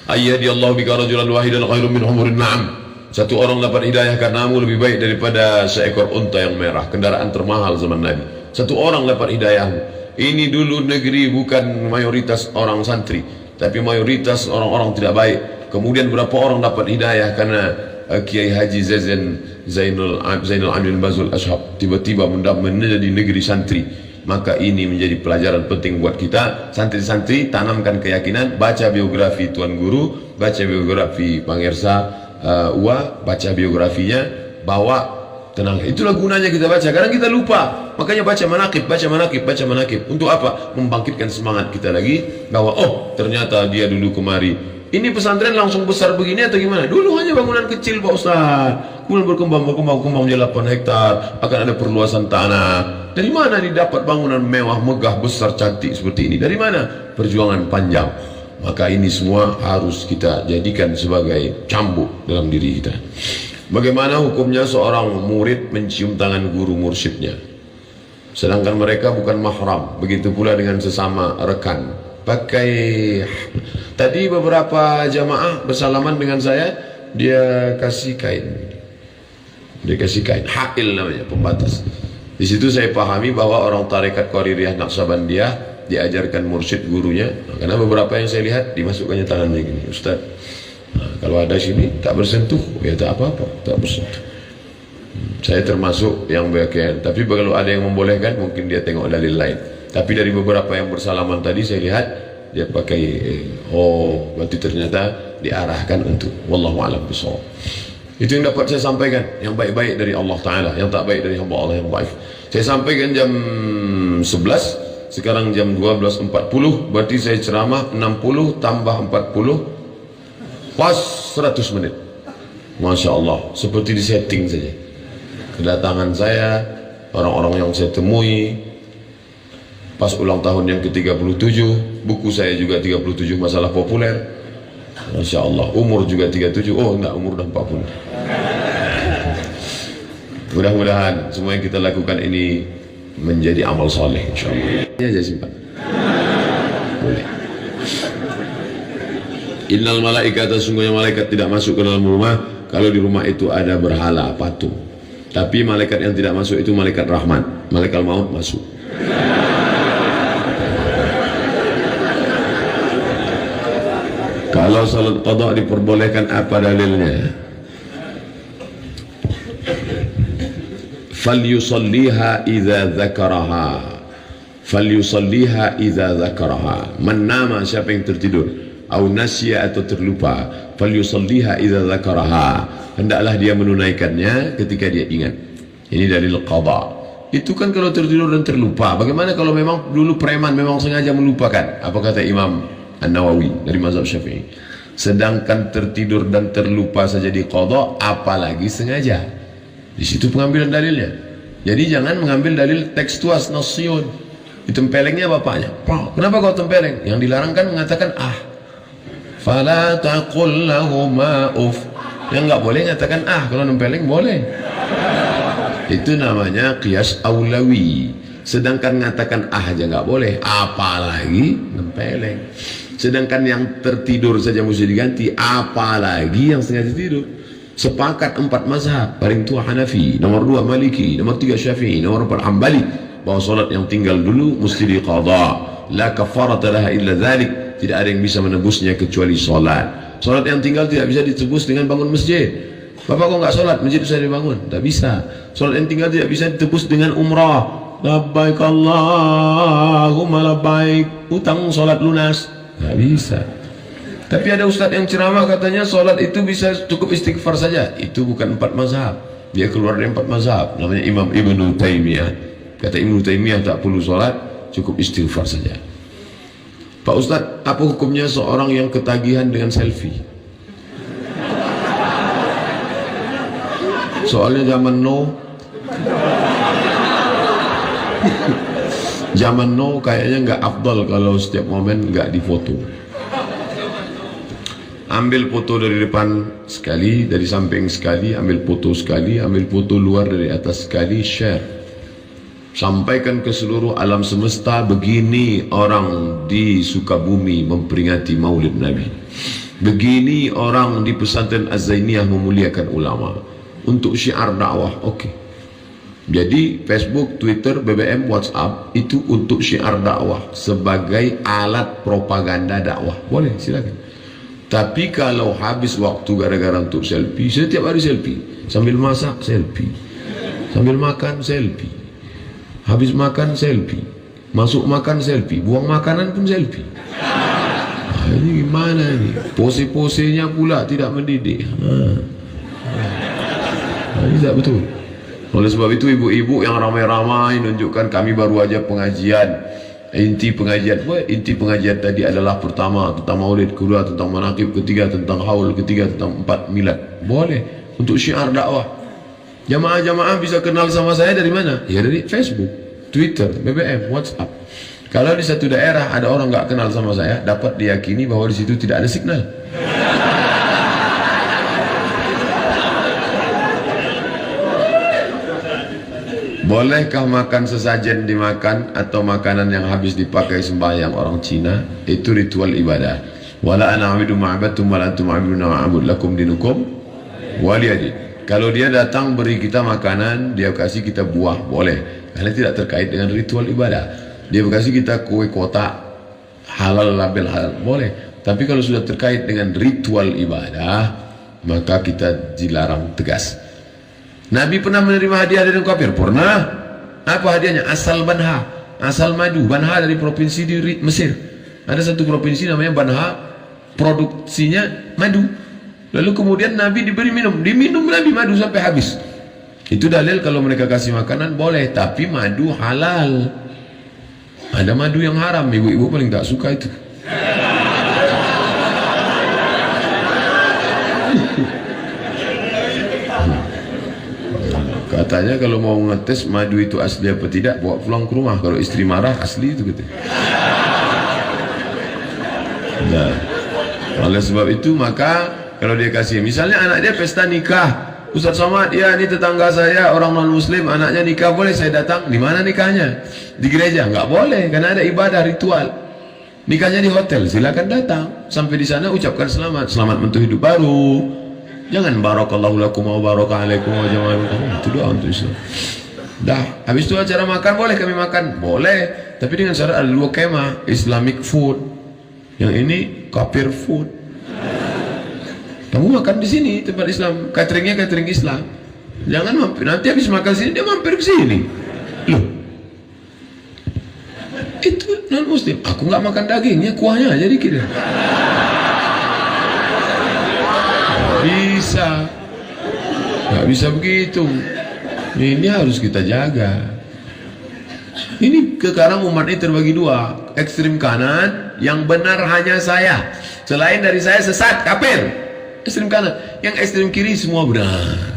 Ayyadi Allah bika rajulan wahidan khairum min humurin na'am. Satu orang dapat hidayah karenamu lebih baik daripada seekor unta yang merah, kendaraan termahal zaman Nabi. Satu orang dapat hidayahmu. Ini dulu negeri bukan mayoritas orang santri, tapi mayoritas orang-orang tidak baik. Kemudian berapa orang dapat hidayah karena Kiai Haji Zainul Abidin Bazul Ashab tiba-tiba menjadi negeri santri. Maka ini menjadi pelajaran penting buat kita santri-santri, tanamkan keyakinan, baca biografi Tuan Guru, baca biografi Pangersa Uwa, baca biografinya, bawa, tenang. Itulah gunanya kita baca, karena kita lupa. Makanya baca manaqib, baca manaqib, baca manaqib. Untuk apa? Membangkitkan semangat kita lagi bahwa oh ternyata dia dulu kemari. Ini pesantren langsung besar begini atau gimana? Dulu hanya bangunan kecil Pak Ustaz. Kemudian berkembang menjadi 8 hektar. Akan ada perluasan tanah. Dari mana didapat bangunan mewah, megah, besar, cantik seperti ini? Dari mana? Perjuangan panjang. Maka ini semua harus kita jadikan sebagai cambuk dalam diri kita. Bagaimana hukumnya seorang murid mencium tangan guru mursyidnya, sedangkan mereka bukan mahram? Begitu pula dengan sesama rekan. Tadi beberapa jamaah bersalaman dengan saya, dia kasih kain, hail namanya, pembatas. Di situ saya pahami bahwa orang tarekat Qaririyah Naqsabandiyah diajarkan mursyid gurunya, karena beberapa yang saya lihat dimasukkannya tangannya gini, Ustaz. Nah, kalau ada sini tak bersentuh, ya tak apa-apa, tak bersentuh. Saya termasuk yang bagian, tapi kalau ada yang membolehkan, mungkin dia tengok dalil lain. Tapi dari beberapa yang bersalaman tadi saya lihat dia pakai oh berarti ternyata diarahkan untuk wallahu a'lam bishawab. Itu yang dapat saya sampaikan, yang baik-baik dari Allah Ta'ala, yang tak baik dari hamba Allah yang baik. Saya sampaikan jam 11, sekarang jam 12.40, berarti saya ceramah 60 tambah 40 pas 100 menit. Masya Allah, seperti di setting saja. Kedatangan saya, orang-orang yang saya temui pas ulang tahun yang ke-37, buku saya juga 37 masalah populer. Masya Allah, umur juga 37, oh enggak, umur udah 40. Mudah-mudahan semua yang kita lakukan ini menjadi amal soleh, insya Allah. Ini aja simpan. Boleh. Innal malaikata, sungguhnya malaikat tidak masuk ke dalam rumah kalau di rumah itu ada berhala, patung. Tapi malaikat yang tidak masuk itu malaikat rahmat, malaikat maut masuk. Kalau salat qada diperbolehkan, apa dalilnya? Falyusalliha idza dzakaraha. Falyusalliha idza dzakaraha. Man nama, siapa yang tertidur, au nasya atau terlupa, falyusalliha idza dzakaraha. Hendaklah dia menunaikannya ketika dia ingat. Ini dalil qada. Itu kan kalau tertidur dan terlupa. Bagaimana kalau memang dulu preman memang sengaja melupakan? Apa kata Imam An-Nawawi dari mazhab Syafi'i? Sedangkan tertidur dan terlupa saja di qada, apalagi sengaja. Di situ pengambilan dalilnya. Jadi jangan mengambil dalil tekstual nasyun. Ditempelengnya bapaknya. Kenapa kau tempeleng? Yang dilarang kan mengatakan ah. Fala taqul lahuma uf. Yang enggak boleh mengatakan ah, kalau nempeleng boleh. Itu namanya qiyas aulawi. Sedangkan mengatakan aja nggak boleh, apalagi nempeleng. Sedangkan yang tertidur saja mesti diganti, apalagi yang sengaja tidur. Sepakat 4 mazhab, paling tua Hanafi, nomor 2 Maliki, nomor 3 Syafi'i, nomor 4 Hambali, bahwa solat yang tinggal dulu mesti diqadha. La kafarata laha illa dzalik. Tidak ada yang bisa menebusnya kecuali solat. Solat yang tinggal tidak bisa ditebus dengan bangun masjid. Bapak kok nggak solat, masjid bisa dibangun? Tidak bisa. Solat yang tinggal tidak bisa ditebus dengan umrah. Labbaik Allahumma labbaik, utang solat lunas. Nggak bisa. Tapi ada ustadz yang ceramah katanya solat itu bisa cukup istighfar saja. Itu bukan 4 mazhab. Dia keluar dari 4 mazhab. Namanya Imam Ibnu Taimiyah. Kata Ibnu Taimiyah tak perlu solat, cukup istighfar saja. Pak Ustadz, apa hukumnya seorang yang ketagihan dengan selfie? Soalnya zaman now kayaknya nggak afdal kalau setiap momen nggak difoto. Ambil foto dari depan sekali, dari samping sekali, ambil foto sekali, ambil foto luar dari atas sekali, share. Sampaikan ke seluruh alam semesta, begini orang di Sukabumi memperingati Maulid Nabi. Begini orang di pesantren Az-Zainiyah memuliakan ulama. Untuk syiar dakwah, oke. Jadi Facebook, Twitter, BBM, WhatsApp itu untuk syiar dakwah, sebagai alat propaganda dakwah. Boleh, silakan. Tapi kalau habis waktu gara-gara untuk selfie, setiap hari selfie, sambil masak selfie, sambil makan selfie, habis makan selfie, masuk makan selfie, buang makanan pun selfie. Nah, ini gimana ini? Pose-posenya pula tidak mendidik. Nah, ini tidak betul. Oleh sebab itu ibu-ibu yang ramai-ramai menunjukkan kami baru aja pengajian. Inti pengajian tadi adalah pertama tentang maulid, kedua tentang manaqib, ketiga tentang haul, ketiga tentang 4 milad. Boleh untuk syiar dakwah. Jamaah-jamaah bisa kenal sama saya dari mana? Ya dari Facebook, Twitter, BBM, WhatsApp. Kalau di satu daerah ada orang nggak kenal sama saya, dapat diyakini bahwa di situ tidak ada signal. Bolehkah makan sesajen dimakan atau makanan yang habis dipakai sembahyang orang Cina? Itu ritual ibadah. Wala ana a'budu ma'abattum wa la antum a'buduna ma'abud lakum dinukum waliyadin. Kalau dia datang beri kita makanan, dia kasih kita buah, boleh. Karena tidak terkait dengan ritual ibadah. Dia kasih kita kue kotak halal, label halal, boleh. Tapi kalau sudah terkait dengan ritual ibadah, maka kita dilarang tegas. Nabi pernah menerima hadiah dari kafir? Pernah. Apa hadiahnya? Asal Banha, asal madu. Banha dari provinsi di Mesir. Ada satu provinsi namanya Banha, produksinya madu. Lalu kemudian Nabi diberi minum, diminum Nabi madu sampai habis. Itu dalil kalau mereka kasih makanan boleh, tapi madu halal. Ada madu yang haram, ibu-ibu paling tak suka itu. Katanya kalau mau ngetes madu itu asli apa tidak, bawa pulang ke rumah. Kalau istri marah, asli itu gitu. Nah, oleh sebab itu maka kalau dia kasih, misalnya anak dia pesta nikah, Ustaz Somad, ya ini tetangga saya orang non muslim, anaknya nikah, boleh saya datang? Di mana nikahnya? Di gereja? Nggak boleh, karena ada ibadah ritual. Nikahnya di hotel, silakan datang. Sampai di sana ucapkan selamat, selamat untuk hidup baru. Jangan barakallahu lakum wa baraka alaikum wa jama'a. Itu doa untuk Islam. Dah, habis itu acara makan, boleh kami makan? Boleh, tapi dengan syarat ada 2 kemah, Islamic food. Yang ini kafir food. Kamu makan di sini tempat Islam, cateringnya catering Islam. Jangan mampir, nanti habis makan sini dia mampir ke sini. Loh, itu non muslim. Aku nggak makan dagingnya, kuahnya aja dikit. Bisa, nggak bisa begitu. Ini harus kita jaga. Ini sekarang umat ini terbagi 2, ekstrim kanan, yang benar hanya saya, selain dari saya sesat, kafir. Ekstrim kanan, yang ekstrim kiri semua benar.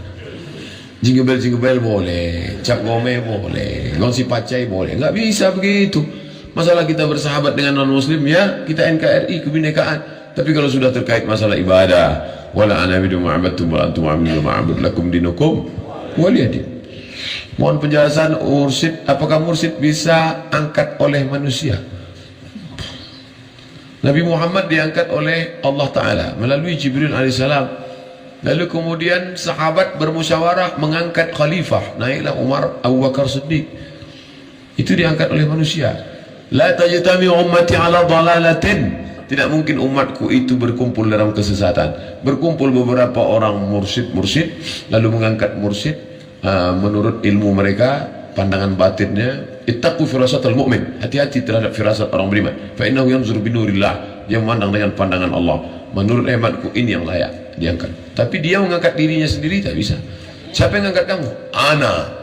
Jingle-bell boleh, cap gome boleh, gongsi pacai boleh. Nggak bisa begitu. Masalah kita bersahabat dengan non muslim, ya kita NKRI, kebinekaan. Tapi kalau sudah terkait masalah ibadah, wala ana bidu ma'abattum wa antum a'budu ma'abud lakum dinukum waliyadin. Mohon penjelasan mursyid, apakah mursyid bisa angkat oleh manusia? Nabi Muhammad diangkat oleh Allah Ta'ala melalui Jibril alaihissalam. Lalu kemudian sahabat bermusyawarah mengangkat khalifah. Naiklah Umar Abu Bakar Siddiq. Itu diangkat oleh manusia. La tajtami ummati ala dalalatin. Tidak mungkin umatku itu berkumpul dalam kesesatan. Berkumpul beberapa orang mursyid lalu mengangkat mursyid menurut ilmu mereka, pandangan batinnya. Ittaqu firasatal mu'min. Hati-hati terhadap firasat orang beriman. Fa innahu yanzuru binurillah. Dia memandang dengan pandangan Allah. Menurut hematku ini yang layak diangkat. Tapi dia mengangkat dirinya sendiri tak bisa. Siapa yang mengangkat kamu? Ana.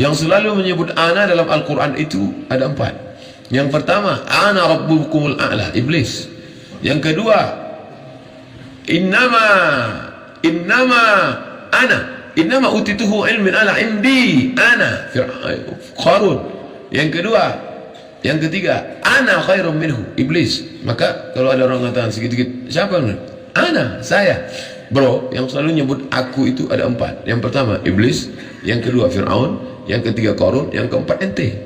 Yang selalu menyebut ana dalam Al-Quran itu ada 4. Yang pertama, ana rabbukumul a'la, iblis. Yang kedua, innama innama utituhu ilmin ala indi ana Qarun. Yang kedua, yang ketiga, ana khairum minhu, iblis. Maka kalau ada orang mengatakan sedikit-sedikit, siapa? Ana, saya. Bro, yang selalu nyebut aku itu ada 4. Yang pertama iblis, yang kedua Fir'aun, yang ketiga Qarun, yang keempat ente.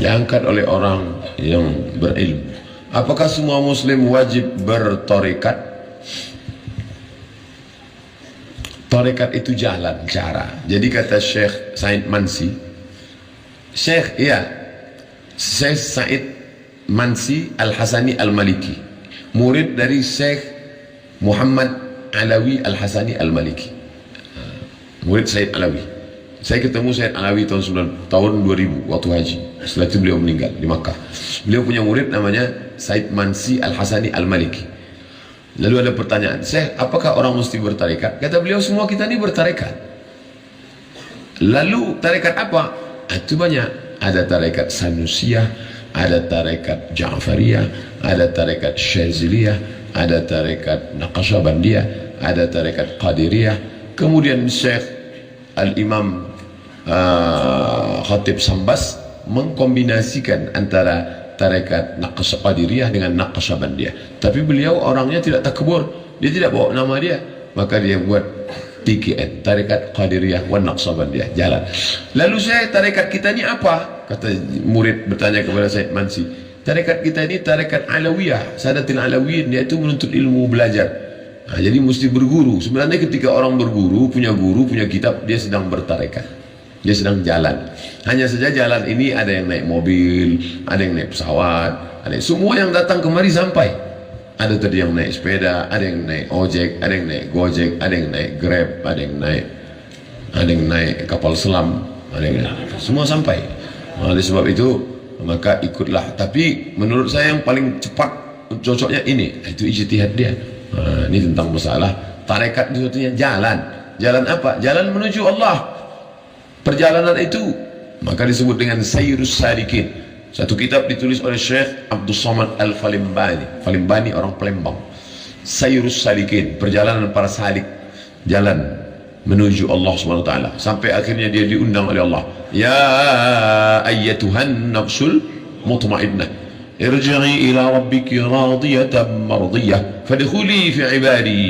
Diangkat oleh orang yang berilmu. Apakah semua muslim wajib bertarekat? Tarekat itu jalan, cara. Jadi kata Syekh Said Mansi, Syekh Said Mansi Al-Hasani Al-Maliki, murid dari Syekh Muhammad Alawi Al-Hasani Al-Maliki, murid Said Alawi. Saya ketemu Said Alawi tahun 2000 waktu haji. Setelah itu beliau meninggal di Makkah. Beliau punya murid namanya Said Mansi Al-Hasani Al-Maliki. Lalu ada pertanyaan, Syekh, apakah orang mesti bertarekat? Kata beliau, semua kita ini bertarekat. Lalu tarekat apa? Itu banyak. Ada tarekat Sanusiyah, ada tarekat Ja'fariyah, ada tarekat Syaziliyah, ada tarekat Naqsyabandiyah, ada tarekat Qadiriyah. Kemudian Syekh Al-Imam Khatib Sambas mengkombinasikan antara tarekat Qadiriyah dengan Naqsyabandiyah. Tapi beliau orangnya tidak takbur, dia tidak bawa nama dia, maka dia buat TKN, tarekat Qadiriyah wan Naqsyabandiyah, jalan. Lalu saya, tarekat kita ini apa? Kata murid bertanya kepada Said Mansi, tarekat kita ini tarekat Alawiyah, Sadatil Alawiyin, yaitu menuntut ilmu, belajar. Jadi mesti berguru. Sebenarnya ketika orang berguru, punya guru, punya kitab, dia sedang bertarekat, dia sedang jalan. Hanya saja jalan ini ada yang naik mobil, ada yang naik pesawat, ada semua yang datang kemari sampai. Ada tadi yang naik sepeda, ada yang naik ojek, ada yang naik gojek, ada yang naik grab, ada yang naik kapal selam, ada yang naik, semua sampai. Oleh sebab itu maka ikutlah. Tapi menurut saya yang paling cepat cocoknya ini, itu ijtihad dia. Ini tentang masalah tarekat itu artinya jalan. Jalan apa? Jalan menuju Allah. Perjalanan itu maka disebut dengan Sayrus Salikin. Satu kitab ditulis oleh Syekh Abdul Somad Al-Falimbani. Falimbani orang Palembang. Sayrus Salikin, perjalanan para salik, jalan menuju Allah SWT. Sampai akhirnya dia diundang oleh Allah. Ya ayyatuhan nafsul mutmainnah, irji'i ila rabbiki radiyatan mardiyah, fadkhuli fi ibadi.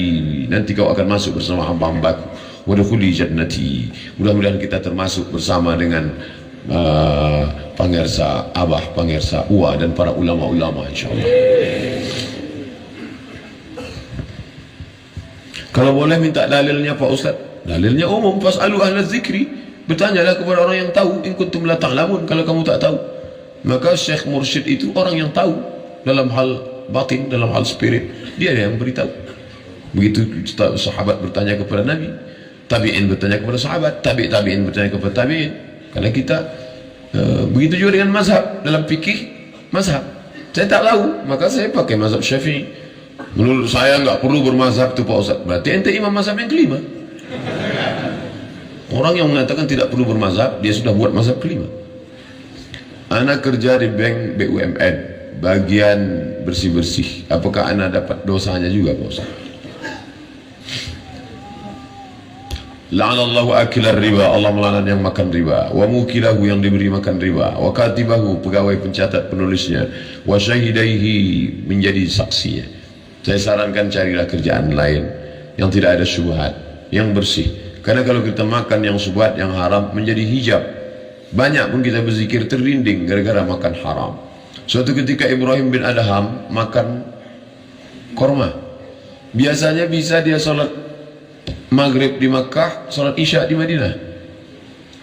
Nanti kau akan masuk bersama hamba-hambaku. Wadkhuli jannati. Mudah-mudahan kita termasuk bersama dengan Pangersa Abah, Pangersa Uwa dan para ulama-ulama insyaallah. Kalau boleh minta dalilnya Pak Ustaz. Dalilnya umum, fas'alu ahla zikri. Bertanyalah kepada orang yang tahu, in kuntum la ta'lamun, kalau kamu tak tahu. Maka Syekh Mursyid itu orang yang tahu dalam hal batin, dalam hal spirit. Dia yang beritahu. Begitu sahabat bertanya kepada Nabi, tabi'in bertanya kepada sahabat, tabi'in bertanya kepada tabi'in. Karena kita begitu juga dengan mazhab. Dalam fikih mazhab, saya tak tahu, maka saya pakai mazhab Syafi'i. Menurut saya enggak perlu bermazhab itu Pak Ustaz. Berarti ente imam mazhab yang kelima. Orang yang mengatakan tidak perlu bermazhab, dia sudah buat mazhab kelima. Anak kerja di bank BUMN, bagian bersih-bersih. Apakah anak dapat dosanya juga Pak Ustaz? La'anallahu akilar riba, Allah melaknat yang makan riba, wa mukilahu yang diberi makan riba, wa katibahu pegawai pencatat penulisnya, wa syahidaihi menjadi saksinya. Saya sarankan carilah kerjaan lain. yang tidak ada syubhat, yang bersih. Karena kalau kita makan yang syubhat, yang haram, menjadi hijab. Banyak pun kita berzikir terrinding gara-gara makan haram. Suatu ketika Ibrahim bin Adham makan korma. Biasanya bisa dia sholat maghrib di Makkah, sholat isya di Madinah.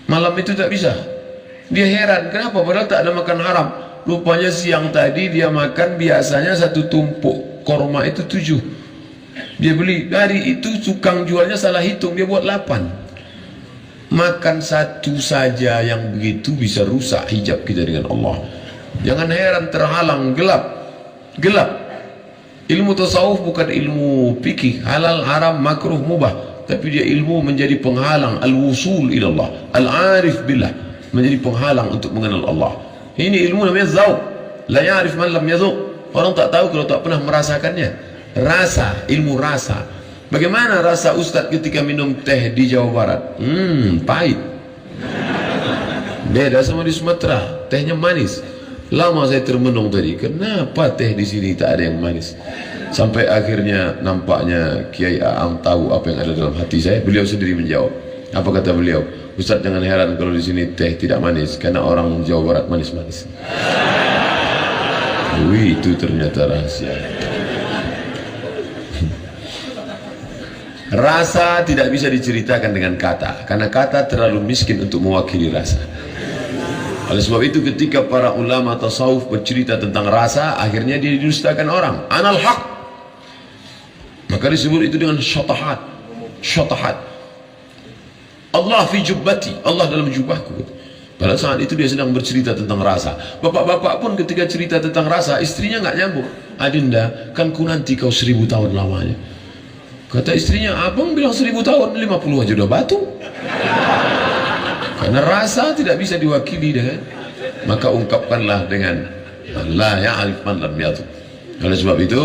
Malam itu tak bisa. Dia heran, kenapa padahal tak ada makan haram. Rupanya siang tadi dia makan biasanya satu tumpuk korma itu 7. Dia beli, dari itu tukang jualnya salah hitung, dia buat 8. Makan satu saja yang begitu bisa rusak hijab kita dengan Allah. Jangan heran terhalang, gelap. Ilmu tasawuf bukan ilmu fikih, halal, haram, makruh, mubah, tapi dia ilmu menjadi penghalang al-wusul ilallah, al-arif billah, menjadi penghalang untuk mengenal Allah. Ini ilmu namanya zauq. La ya'rif man lam yazuq. Orang tak tahu kalau tak pernah merasakannya. Rasa, ilmu rasa. Bagaimana rasa Ustadz ketika minum teh di Jawa Barat? Pahit. Beda sama di Sumatera, tehnya manis. Lama saya termenung tadi, kenapa teh di sini tak ada yang manis? Sampai akhirnya nampaknya Kiai Aam tahu apa yang ada dalam hati saya. Beliau sendiri menjawab. Apa kata beliau? Ustadz, jangan heran kalau di sini teh tidak manis, karena orang Jawa Barat manis-manis. Wih, itu ternyata rahasia. Rasa tidak bisa diceritakan dengan kata, karena kata terlalu miskin untuk mewakili rasa. Oleh sebab itu ketika para ulama tasawuf bercerita tentang rasa, akhirnya dia didustakan orang. Anal haq. Maka disebut itu dengan syatahat. Syatahat. Allah fi jubbati, Allah dalam jubahku. Pada saat itu dia sedang bercerita tentang rasa. Bapak-bapak pun ketika cerita tentang rasa, istrinya nggak nyambung. Adinda, kan ku nanti kau 1000 tahun lamanya. Kata istrinya, abang bilang 1000 tahun, 50 aja udah batu. Karena rasa tidak bisa diwakili dengan, maka ungkapkanlah dengan la ya'rif man lam yadhuq. Oleh sebab itu,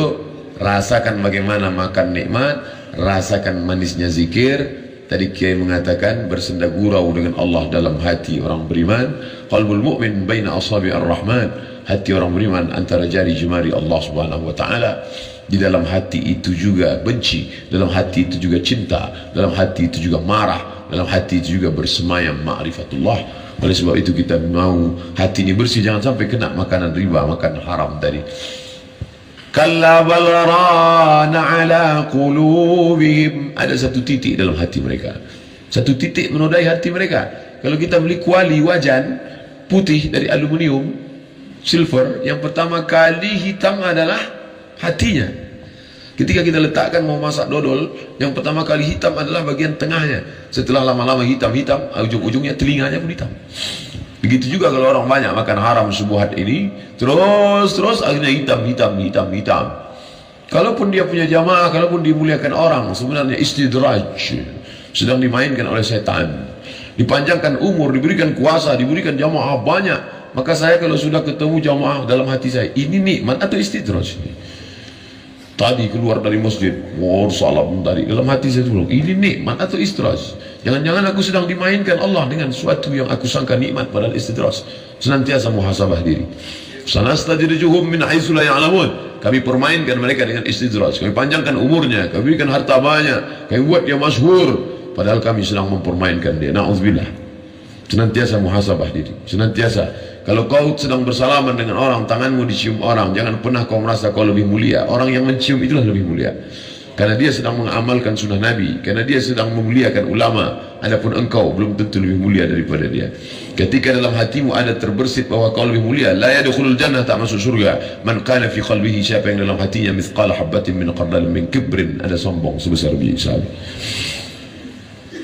rasakan bagaimana makan nikmat, rasakan manisnya zikir. Tadi Kiai mengatakan bersenda gurau dengan Allah dalam hati orang beriman. Qalbul mu'min baina asabi ar-rahman. Hati orang beriman antara jari jemari Allah Subhanahu wa taala. Di dalam hati itu juga benci, dalam hati itu juga cinta, dalam hati itu juga marah, dalam hati itu juga bersemayam ma'rifatullah. Oleh sebab itu kita mau hati ini bersih, jangan sampai kena makanan riba, makan haram tadi. Kalla bal rana ala qulubihim. Ada satu titik dalam hati mereka, satu titik menodai hati mereka. Kalau kita beli kuali wajan putih dari aluminium, silver, yang pertama kali hitam adalah hatinya. Ketika kita letakkan mau masak dodol, yang pertama kali hitam adalah bagian tengahnya. Setelah lama-lama hitam-hitam, ujung-ujungnya telinganya pun hitam. Begitu juga kalau orang banyak makan haram subuhat ini, terus akhirnya hitam. Kalaupun dia punya jamaah, kalaupun dimuliakan orang, sebenarnya istidraj, sedang dimainkan oleh setan. Dipanjangkan umur, diberikan kuasa, diberikan jamaah banyak. Maka saya kalau sudah ketemu jamaah dalam hati saya, ini nikmat atau istidraj? Tadi keluar dari masjid, salam tadi dalam hati saya bilang, ini nikmat atau istidraj? Jangan-jangan aku sedang dimainkan Allah dengan sesuatu yang aku sangka nikmat padahal istidraj. Senantiasa muhasabah diri. Sanastadrijuhum min haitsu la ya'lamun. Kami permainkan mereka dengan istidraj. Kami panjangkan umurnya, kami berikan harta banyak, kami buat dia masyhur, padahal kami sedang mempermainkan dia. Na'udzubillah. Senantiasa muhasabah diri, senantiasa. Kalau kau sedang bersalaman dengan orang, tanganmu dicium orang, jangan pernah kau merasa kau lebih mulia. Orang yang mencium itulah lebih mulia, karena dia sedang mengamalkan sunnah Nabi, karena dia sedang memuliakan ulama. Adapun engkau belum tentu lebih mulia daripada dia. Ketika dalam hatimu ada terbersit bahwa kau lebih mulia, la yadkhulul jannah, tak masuk surga, man kana fi qalbihi, siapa yang dalam hatinya mithqala habatin min khardal min kibrin, ada sombong sebesar biji sawi.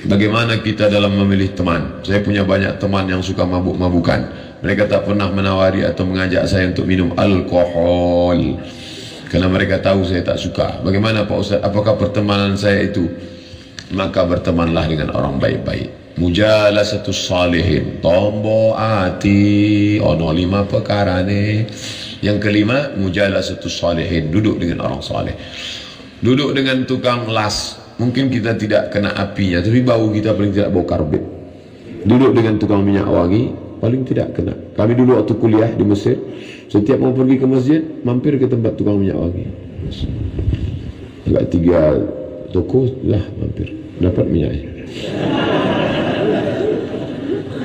Bagaimana kita dalam memilih teman? Saya punya banyak teman yang suka mabuk-mabukan. Mereka tak pernah menawari atau mengajak saya untuk minum alkohol, karena mereka tahu saya tak suka. Bagaimana Pak Ustaz? Apakah pertemanan saya itu? Maka bertemanlah dengan orang baik-baik. Mujalasatus salihin, tombo ati, ono 5 perkara nih. Yang kelima, mujalasatus salihin, duduk dengan orang saleh. Duduk dengan tukang las, mungkin kita tidak kena apinya, tapi bau kita paling tidak bau karbit. Duduk dengan tukang minyak wangi, paling tidak kena. Kami dulu waktu kuliah di Mesir, setiap mau pergi ke masjid, mampir ke tempat tukang minyak wangi. Agak 3 toko lah mampir, dapat minyaknya.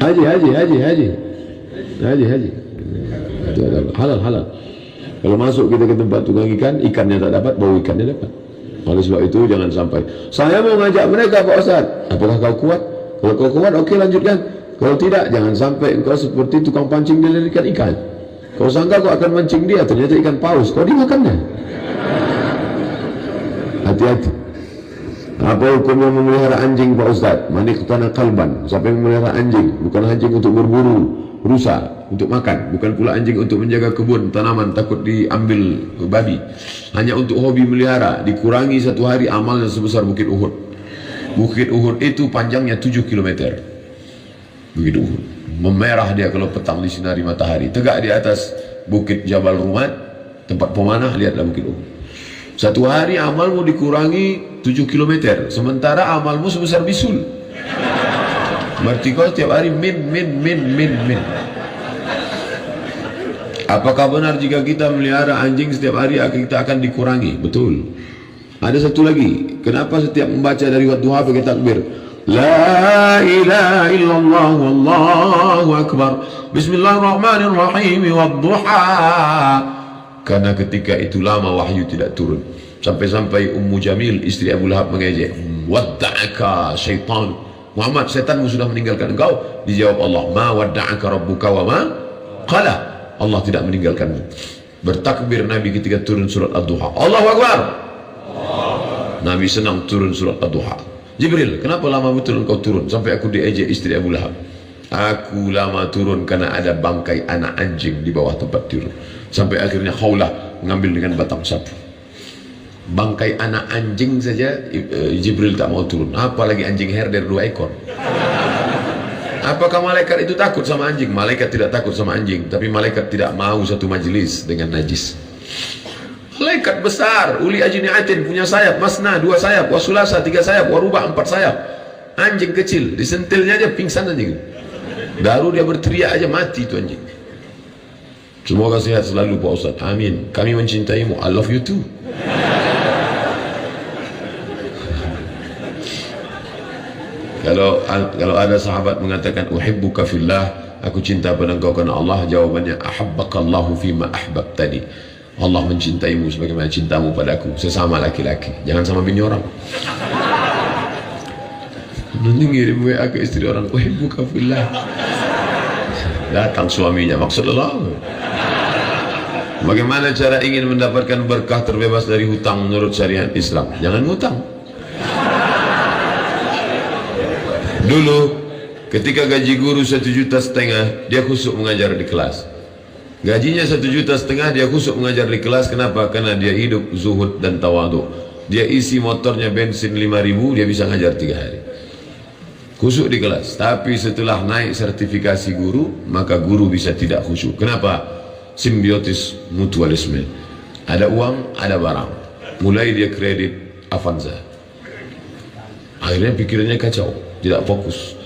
Haji. Halal. Kalau masuk kita ke tempat tukang ikan, ikannya tak dapat, bau ikannya dapat. Oleh sebab itu jangan sampai. Saya mau ngajak mereka Pak Ustaz. Apakah kau kuat? Kalau kau kuat, oke lanjutkan. Kalau tidak, jangan sampai engkau seperti tukang pancing dari ikan. Kau sangka kau akan mancing dia, ternyata ikan paus. Kau dimakannya. Hati-hati. Apa hukumnya memelihara anjing Pak Ustaz? Maniqtana kalban. Siapa yang memelihara anjing? Bukan anjing untuk berburu rusa, untuk makan. Bukan pula anjing untuk menjaga kebun, tanaman, takut diambil babi. Hanya untuk hobi melihara. Dikurangi satu hari amalnya sebesar Bukit Uhud. Bukit Uhud itu panjangnya 7 km. Bukit Uhud. Memerah dia kalau petang disinari matahari. Tegak di atas Bukit Jabal Rumat, tempat pemanah, lihatlah Bukit Uhud. Satu hari amalmu dikurangi 7 km. Sementara amalmu sebesar bisul. Berarti kau setiap hari min. Apakah benar jika kita melihara anjing setiap hari kita akan dikurangi? Betul. Ada satu lagi. Kenapa setiap membaca dari waktu duha pakai takbir? La ilaha illallah wallahu akbar. Bismillahirrahmanirrahim wadduha. Karena ketika itu lama wahyu tidak turun. Sampai-sampai Ummu Jamil istri Abu Lahab mengejek, wadda'aka syaitan. Muhammad, setanmu sudah meninggalkan engkau. Dijawab Allah, ma wadda'aka rabbuka wa ma qala. Allah tidak meninggalkanmu. Bertakbir Nabi ketika turun surat Ad-Duha. Allahu Akbar. Nabi senang turun surat Ad-Duha. Jibril, kenapa lama betul engkau turun? Sampai aku diejek istri Abu Lahab. Aku lama turun karena ada bangkai anak anjing di bawah tempat tidur. Sampai akhirnya Khawlah mengambil dengan batang sapu. Bangkai anak anjing saja Jibril tak mau turun, apalagi anjing herder 2 ekor. Apakah malaikat itu takut sama anjing? Malaikat tidak takut sama anjing, tapi malaikat tidak mau satu majelis dengan najis. Malaikat besar, uli ajniatin, punya sayap, masna 2 sayap, wasulasa 3 sayap, warubah 4 sayap. Anjing kecil, disentilnya aja pingsan anjing. Baru dia berteriak aja mati itu anjing. Semoga sehat selalu Pak Ustaz. Amin. Kami mencintaimu. I love you too. Kalau ada sahabat mengatakan uhibbuka fillah, aku cinta pada engkau karena Allah, jawabannya ahabbakallahu fima ahbabtani. Allah mencintaimu sebagaimana cintamu padaku, sesama laki-laki. Jangan sama bini orang. Nanti ngirim WA ke istri orang, uhibbuka fillah. Datang suaminya, maksud Allah. Bagaimana cara ingin mendapatkan berkah terbebas dari hutang menurut syariat Islam? Jangan hutang. Dulu ketika gaji guru 1,5 juta, dia khusyuk mengajar di kelas. Gajinya 1,5 juta, dia khusyuk mengajar di kelas. Kenapa? Karena dia hidup zuhud dan tawadhu. Dia isi motornya bensin 5.000, dia bisa ngajar 3 hari. Khusyuk di kelas. Tapi setelah naik sertifikasi guru, maka guru bisa tidak khusyuk. Kenapa? Simbiotis mutualisme. Ada uang, ada barang. Mulai dia kredit Avanza. Akhirnya pikirannya kacau, tidak fokus.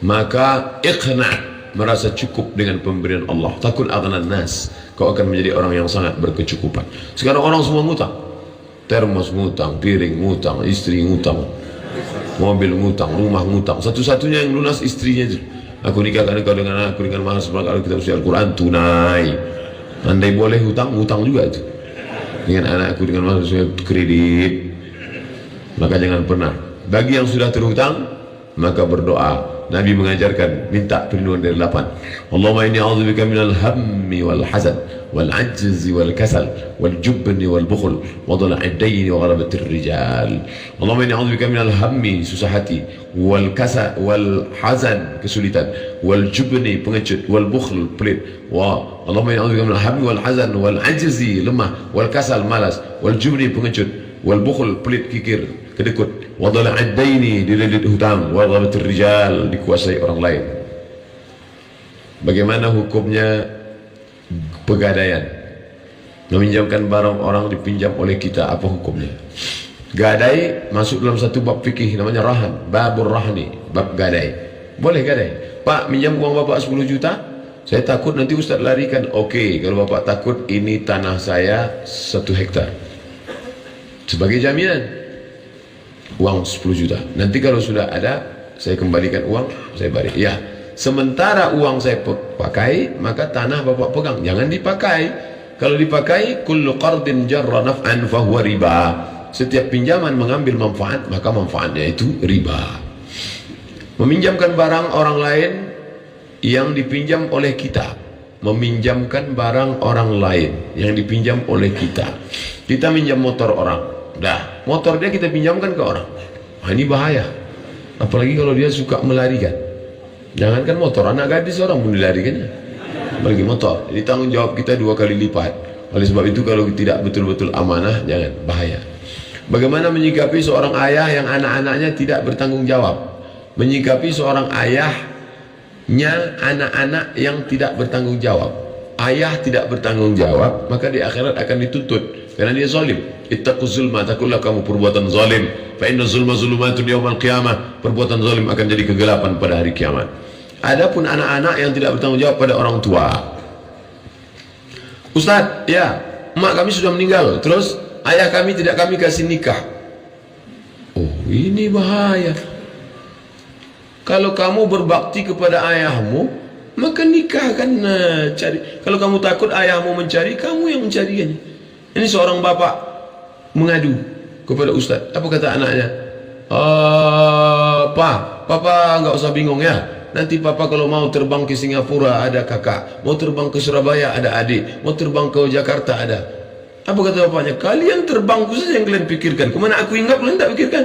Maka iqna, merasa cukup dengan pemberian Allah. Takun aghnan nas, kau akan menjadi orang yang sangat berkecukupan. Sekarang orang semua ngutang. Termos ngutang, piring ngutang, istri ngutang, mobil ngutang, rumah ngutang. Satu-satunya yang lunas istrinya itu. Aku nikahkan engkau dengan aku dengan mahar sebagaimana kita usia Al-Quran, tunai. Andai boleh hutang, hutang juga itu. Dengan anakku dengan mahar kredit. Maka jangan pernah. Bagi yang sudah terhutang, maka berdoa. Nabi mengajarkan minta perlindungan dari 8. Allahumma inni a'udzubika minal hammi wal hazan wal ajzi wal kasal wal jubni wal bukhl wa dhala'id dayn wa ghalabatir rijal. Allahumma inni a'udzubika minal hammi, susah hati, wal kasal wal hazan, kesulitan, wal jubni, pengecut, wal bukhl, pelit. Wa Allahumma inni a'udzubika minal hammi wal hazan wal ajzi, lemah, wal kasal, malas, wal jubni, pengecut, wal bukhl, pelit, kikir, kedekut, wa dhala'id daini, dililit hutang, wa ghalabatir rijal, dikuasai orang lain. Bagaimana hukumnya pegadaian? Meminjamkan barang orang dipinjam oleh kita, apa hukumnya? Gadai masuk dalam satu bab fikih namanya rahan, babur rahni, bab gadai. Boleh gadai. Pak, minjam uang bapak 10 juta, saya takut nanti Ustaz larikan. Oke, kalau bapak takut, ini tanah saya 1 hektar sebagai jaminan. uang 10 juta. Nanti kalau sudah ada, saya kembalikan uang, saya balik. Ya, sementara uang saya pakai, maka tanah bapak pegang, jangan dipakai. Kalau dipakai, kullu qardin jarra naf'an fahuwa riba. Setiap pinjaman mengambil manfaat, maka manfaatnya itu riba. Meminjamkan barang orang lain yang dipinjam oleh kita. Meminjamkan barang orang lain yang dipinjam oleh kita. Kita minjam motor orang, dah, motor dia kita pinjamkan ke orang. Nah, ini bahaya. Apalagi kalau dia suka melarikan. Jangankan motor, anak gadis orang pun dilarikannya. Apalagi motor. Jadi tanggung jawab kita 2 kali lipat. Oleh sebab itu kalau tidak betul-betul amanah, jangan, bahaya. Bagaimana menyikapi seorang ayah yang anak-anaknya tidak bertanggung jawab? Menyikapi seorang ayahnya anak-anak yang tidak bertanggung jawab. Ayah tidak bertanggung jawab, maka di akhirat akan dituntut karena dia zalim. Ittaquz zulma, takutlah kamu perbuatan zalim. Fa inna zulma zulumatun yaumal qiyamah. Perbuatan zalim akan jadi kegelapan pada hari kiamat. Adapun anak-anak yang tidak bertanggung jawab pada orang tua. Ustaz, ya, emak kami sudah meninggal, terus ayah kami tidak kami kasih nikah. Oh, ini bahaya. Kalau kamu berbakti kepada ayahmu, maka nikahkan, cari. Kalau kamu takut ayahmu mencari, kamu yang mencarinya. Ini seorang bapak mengadu kepada ustaz. Apa kata anaknya? Papa nggak usah bingung ya. Nanti papa kalau mau terbang ke Singapura ada kakak, mau terbang ke Surabaya ada adik, mau terbang ke Jakarta ada. Apa kata bapaknya? Kalian terbang khusus yang kalian pikirkan. Kemana aku ingat kalian tak pikirkan?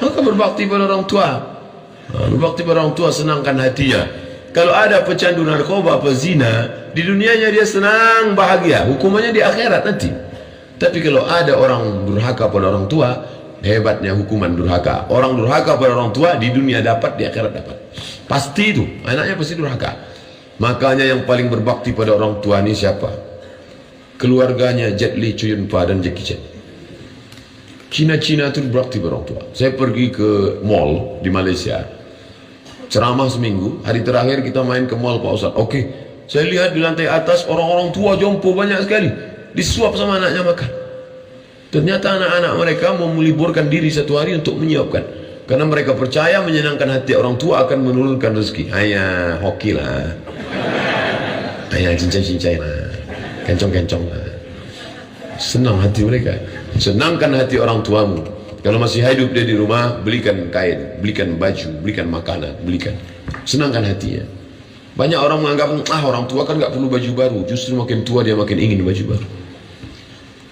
Maka berbakti pada orang tua. Berbakti pada orang tua, senangkan hatinya. Kalau ada pecandu narkoba, pezina, di dunianya dia senang, bahagia. Hukumannya di akhirat nanti. Tapi kalau ada orang durhaka pada orang tua, hebatnya hukuman durhaka. Orang durhaka pada orang tua, di dunia dapat, di akhirat dapat. Pasti itu, anaknya pasti durhaka. Makanya yang paling berbakti pada orang tua ini siapa? Keluarganya Jet Li, Chow Yun Fat dan Jackie Chan. Cina-Cina itu berbakti pada orang tua. Saya pergi ke mall di Malaysia, ceramah seminggu. Hari terakhir kita main ke mall Pak Ustaz. Oke, saya lihat di lantai atas orang-orang tua jompo banyak sekali, disuap sama anaknya makan. Ternyata anak-anak mereka mau meliburkan diri 1 hari untuk menyiapkan, karena mereka percaya menyenangkan hati orang tua akan menurunkan rezeki. Ayah hoki lah, ayah cincai-cincai lah, kencong-kencong lah. Senang hati mereka. Senangkan hati orang tuamu. Kalau masih hidup dia di rumah, belikan kain, belikan baju, belikan makanan, belikan. Senangkan hatinya. Banyak orang menganggap, orang tua kan nggak perlu baju baru. Justru makin tua dia makin ingin baju baru.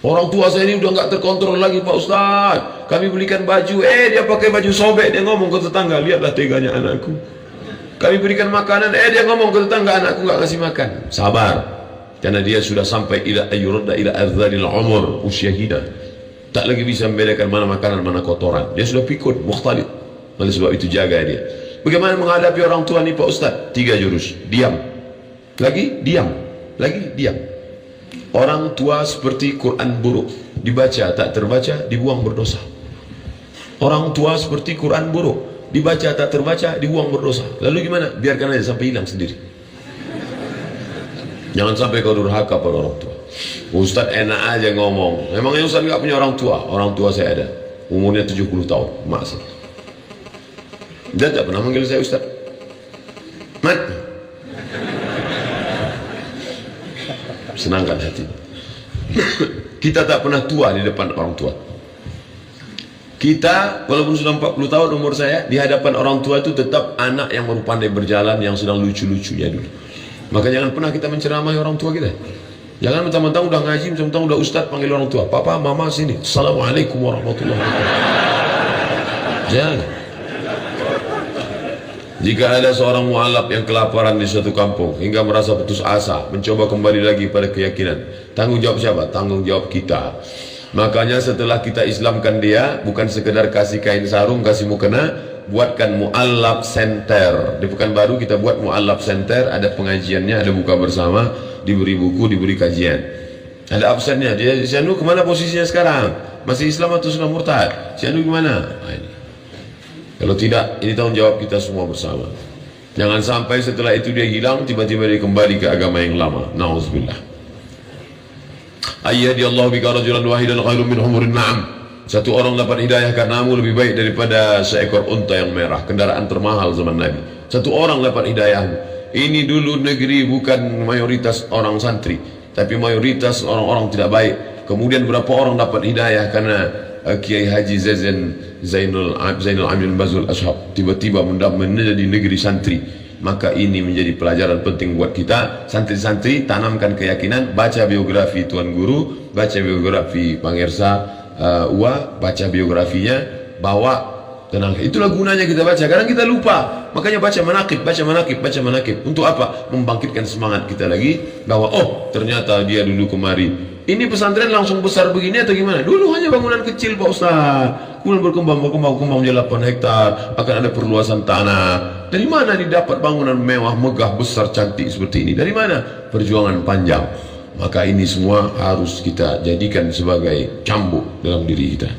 Orang tua saya ini udah nggak terkontrol lagi Pak Ustaz. Kami belikan baju, dia pakai baju sobek. Dia ngomong ke tetangga, lihatlah teganya anakku. Kami berikan makanan, dia ngomong ke tetangga, anakku nggak ngasih makan. Sabar, karena dia sudah sampai ila ayyurda ila adzalil umur, usia hina. Tak lagi bisa membedakan mana makanan, mana kotoran. Dia sudah pikun, mukhtalid. Oleh sebab itu jaga dia. Bagaimana menghadapi orang tua ni Pak Ustaz? 3 jurus. Diam. Lagi diam. Lagi diam. Orang tua seperti Quran buruk. Dibaca tak terbaca, dibuang berdosa. Orang tua seperti Quran buruk. Dibaca tak terbaca, dibuang berdosa. Lalu gimana? Biarkan aja sampai hilang sendiri. Jangan sampai kau durhaka pada orang tua. Ustaz enak aja ngomong. Memangnya Ustaz nggak punya orang tua? Orang tua saya ada. Umurnya 70 tahun. Mak saya. Dia tak pernah manggil saya Ustaz. Mat. Senangkan hati. Kita tak pernah tua di depan orang tua. Kita walaupun sudah 40 tahun umur saya, di hadapan orang tua itu tetap anak yang baru pandai berjalan, yang sedang lucu-lucunya dulu. Maka jangan pernah kita menceramai orang tua kita. Jangan mentang-mentang udah ngaji, mentang-mentang udah ustaz panggil orang tua. Papa, mama sini. Assalamualaikum warahmatullahi wabarakatuh. Jangan. Jika ada seorang mu'alaf yang kelaparan di suatu kampung hingga merasa putus asa, mencoba kembali lagi pada keyakinan, tanggung jawab siapa? Tanggung jawab kita. Makanya setelah kita Islamkan dia, bukan sekedar kasih kain sarung, kasih mukena, buatkan mu'alaf center. Di Pekanbaru kita buat mu'alaf center, ada pengajiannya, ada buka bersama, diberi buku, diberi kajian. Ada absennya. Dia si Anu kemana posisinya sekarang? Masih Islam atau sudah murtad? Si Anu gimana? Nah, ini. Kalau tidak, ini tanggung jawab kita semua bersama. Jangan sampai setelah itu dia hilang, tiba-tiba dia kembali ke agama yang lama. Nauzubillah. Ayyadiyallahu bika rajulan wahidan khairum min humurin na'am. Satu orang dapat hidayah karenamu lebih baik daripada seekor unta yang merah, kendaraan termahal zaman Nabi. Satu orang dapat hidayahmu. Ini dulu negeri bukan mayoritas orang santri, tapi mayoritas orang-orang tidak baik. Kemudian berapa orang dapat hidayah karena Kiai Haji Zainul Abidin Bazul Ashab tiba-tiba menjadi negeri santri. Maka ini menjadi pelajaran penting buat kita santri-santri, tanamkan keyakinan, baca biografi Tuan Guru, baca biografi Pangersa baca biografinya, bawa, tenang. Itulah gunanya kita baca. Kadang kita lupa, makanya baca manaqib. Untuk apa? Membangkitkan semangat kita lagi bahwa oh ternyata dia dulu kemari. Ini pesantren langsung besar begini atau gimana? Dulu hanya bangunan kecil Pak Ustaz, kemudian berkembang menjadi 8 hektar, akan ada perluasan tanah. Dari mana didapat bangunan mewah, megah, besar, cantik seperti ini? Dari mana? Perjuangan panjang. Maka ini semua harus kita jadikan sebagai cambuk dalam diri kita.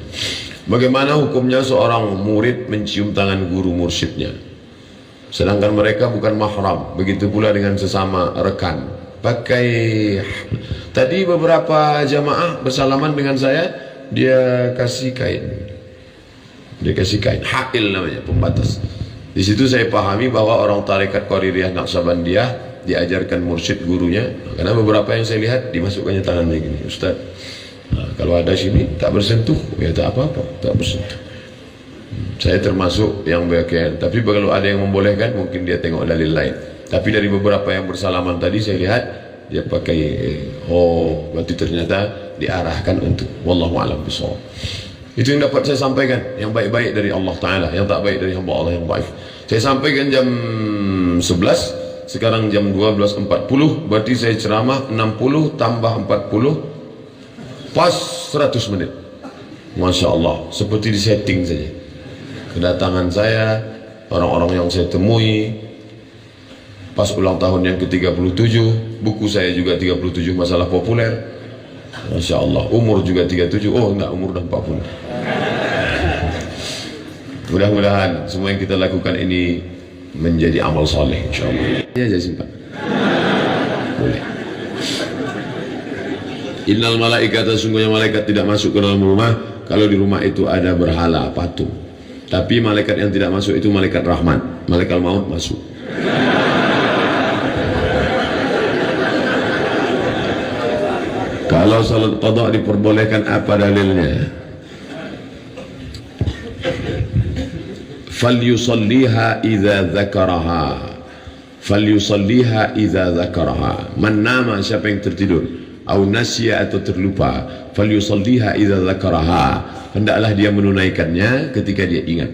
Bagaimana hukumnya seorang murid mencium tangan guru mursyidnya, sedangkan mereka bukan mahram? Begitu pula dengan sesama rekan. Tadi beberapa jamaah bersalaman dengan saya, dia kasih kain. Hail namanya, pembatas. Di situ saya pahami bahwa orang tarekat Qadiriyah Naqsabandiyah diajarkan mursyid gurunya, karena beberapa yang saya lihat dimasukkannya tangannya gini, Ustaz. Nah, kalau ada sini tak bersentuh, ya tak apa-apa, tak bersentuh. Saya termasuk yang bagian, tapi kalau ada yang membolehkan mungkin dia tengok dalil lain. Tapi dari beberapa yang bersalaman tadi saya lihat dia pakai berarti ternyata diarahkan untuk wallahu a'lam bishawab. Itu yang dapat saya sampaikan, yang baik-baik dari Allah Ta'ala, yang tak baik dari hamba Allah yang baik. Saya sampaikan jam 11, sekarang jam 12.40, berarti saya ceramah 60 tambah 40 pas 100 menit. Masya Allah, seperti di setting saja. Kedatangan saya, orang-orang yang saya temui pas ulang tahun yang ke-37, buku saya juga 37 masalah populer. Masya Allah, umur juga 37, oh enggak, umur udah 40. Mudah-mudahan semua yang kita lakukan ini menjadi amal soleh, insya Allah. Ini aja simpan. Boleh. Innal malaikata, sungguhnya malaikat tidak masuk ke dalam rumah kalau di rumah itu ada berhala, patung. Tapi malaikat yang tidak masuk itu malaikat rahmat, malaikat maut masuk. Kalau salat qada diperbolehkan, apa dalilnya? Falyusalliha idza dzakaraha. Falyusalliha idza dzakaraha. Man nama, siapa yang tertidur, atau nasya atau terlupa, falyusalliha idza dzakaraha. Hendaklah dia menunaikannya ketika dia ingat.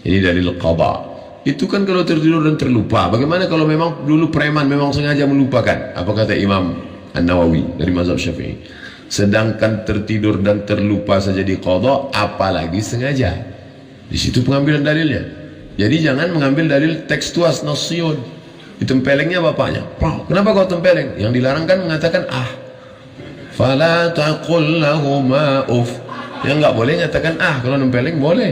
Ini dalil qada. Itu kan kalau tertidur dan terlupa. Bagaimana kalau memang dulu preman memang sengaja melupakan? Apa kata Imam An-Nawawi dari mazhab Syafi'i? Sedangkan tertidur dan terlupa saja di qada, apalagi sengaja. Di situ pengambilan dalilnya. Jadi jangan mengambil dalil tekstual nasyun. Ditempelengnya bapaknya. Kenapa kau tempeleng? Yang dilarang kan mengatakan fala taqul lahuma uff. Yang enggak boleh mengatakan kalau nempeleng boleh.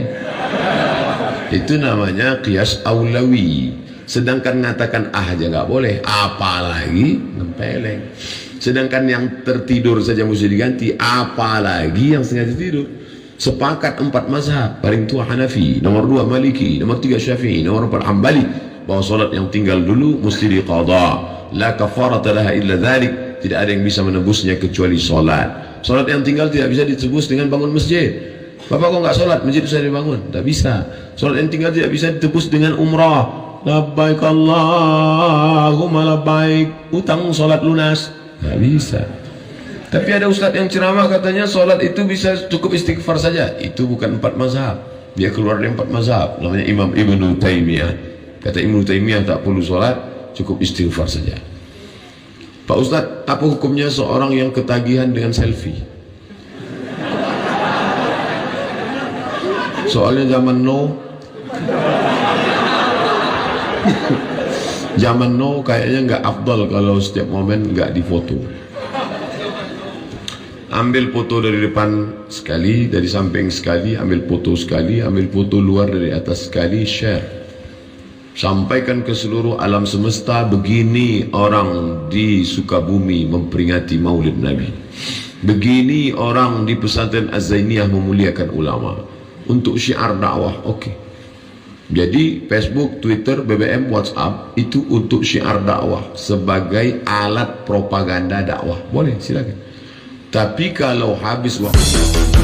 Itu namanya qiyas aulawi. Sedangkan mengatakan aja nggak boleh, apalagi nempeleng. Sedangkan yang tertidur saja mesti diganti, apalagi yang sengaja tidur. Sepakat 4 mazhab, paling tua Hanafi, nomor 2 Maliki, nomor 3 Syafi'i, nomor 4 Hambali, bahwa solat yang tinggal dulu mesti diqadha. La kafarata laha illa dzalik. Tidak ada yang bisa menebusnya kecuali solat. Solat yang tinggal tidak bisa ditebus dengan bangun masjid. Bapak kok nggak solat, masjid bisa dibangun? Tidak bisa. Solat yang tinggal tidak bisa ditebus dengan umrah. Labbaik Allahumma labbaik, utang solat lunas, nggak bisa. Tapi ada ustadz yang ceramah katanya solat itu bisa cukup istighfar saja. Itu bukan 4 mazhab. Dia keluar dari 4 mazhab. Namanya Imam Ibnu Taimiyah. Kata Ibnu Taimiyah tak perlu solat, cukup istighfar saja. Pak Ustadz, apa hukumnya seorang yang ketagihan dengan selfie? Soalnya zaman now kayaknya nggak afdal kalau setiap momen nggak difoto. Ambil foto dari depan sekali, dari samping sekali, ambil foto sekali, ambil foto luar dari atas sekali, share. Sampaikan ke seluruh alam semesta, begini orang di Sukabumi memperingati Maulid Nabi. Begini orang di pesantren Az-Zainiyah memuliakan ulama. Untuk syiar dakwah, oke. Jadi Facebook, Twitter, BBM, WhatsApp itu untuk syiar dakwah, sebagai alat propaganda dakwah. Boleh, silakan. Tapi kalau habis waktu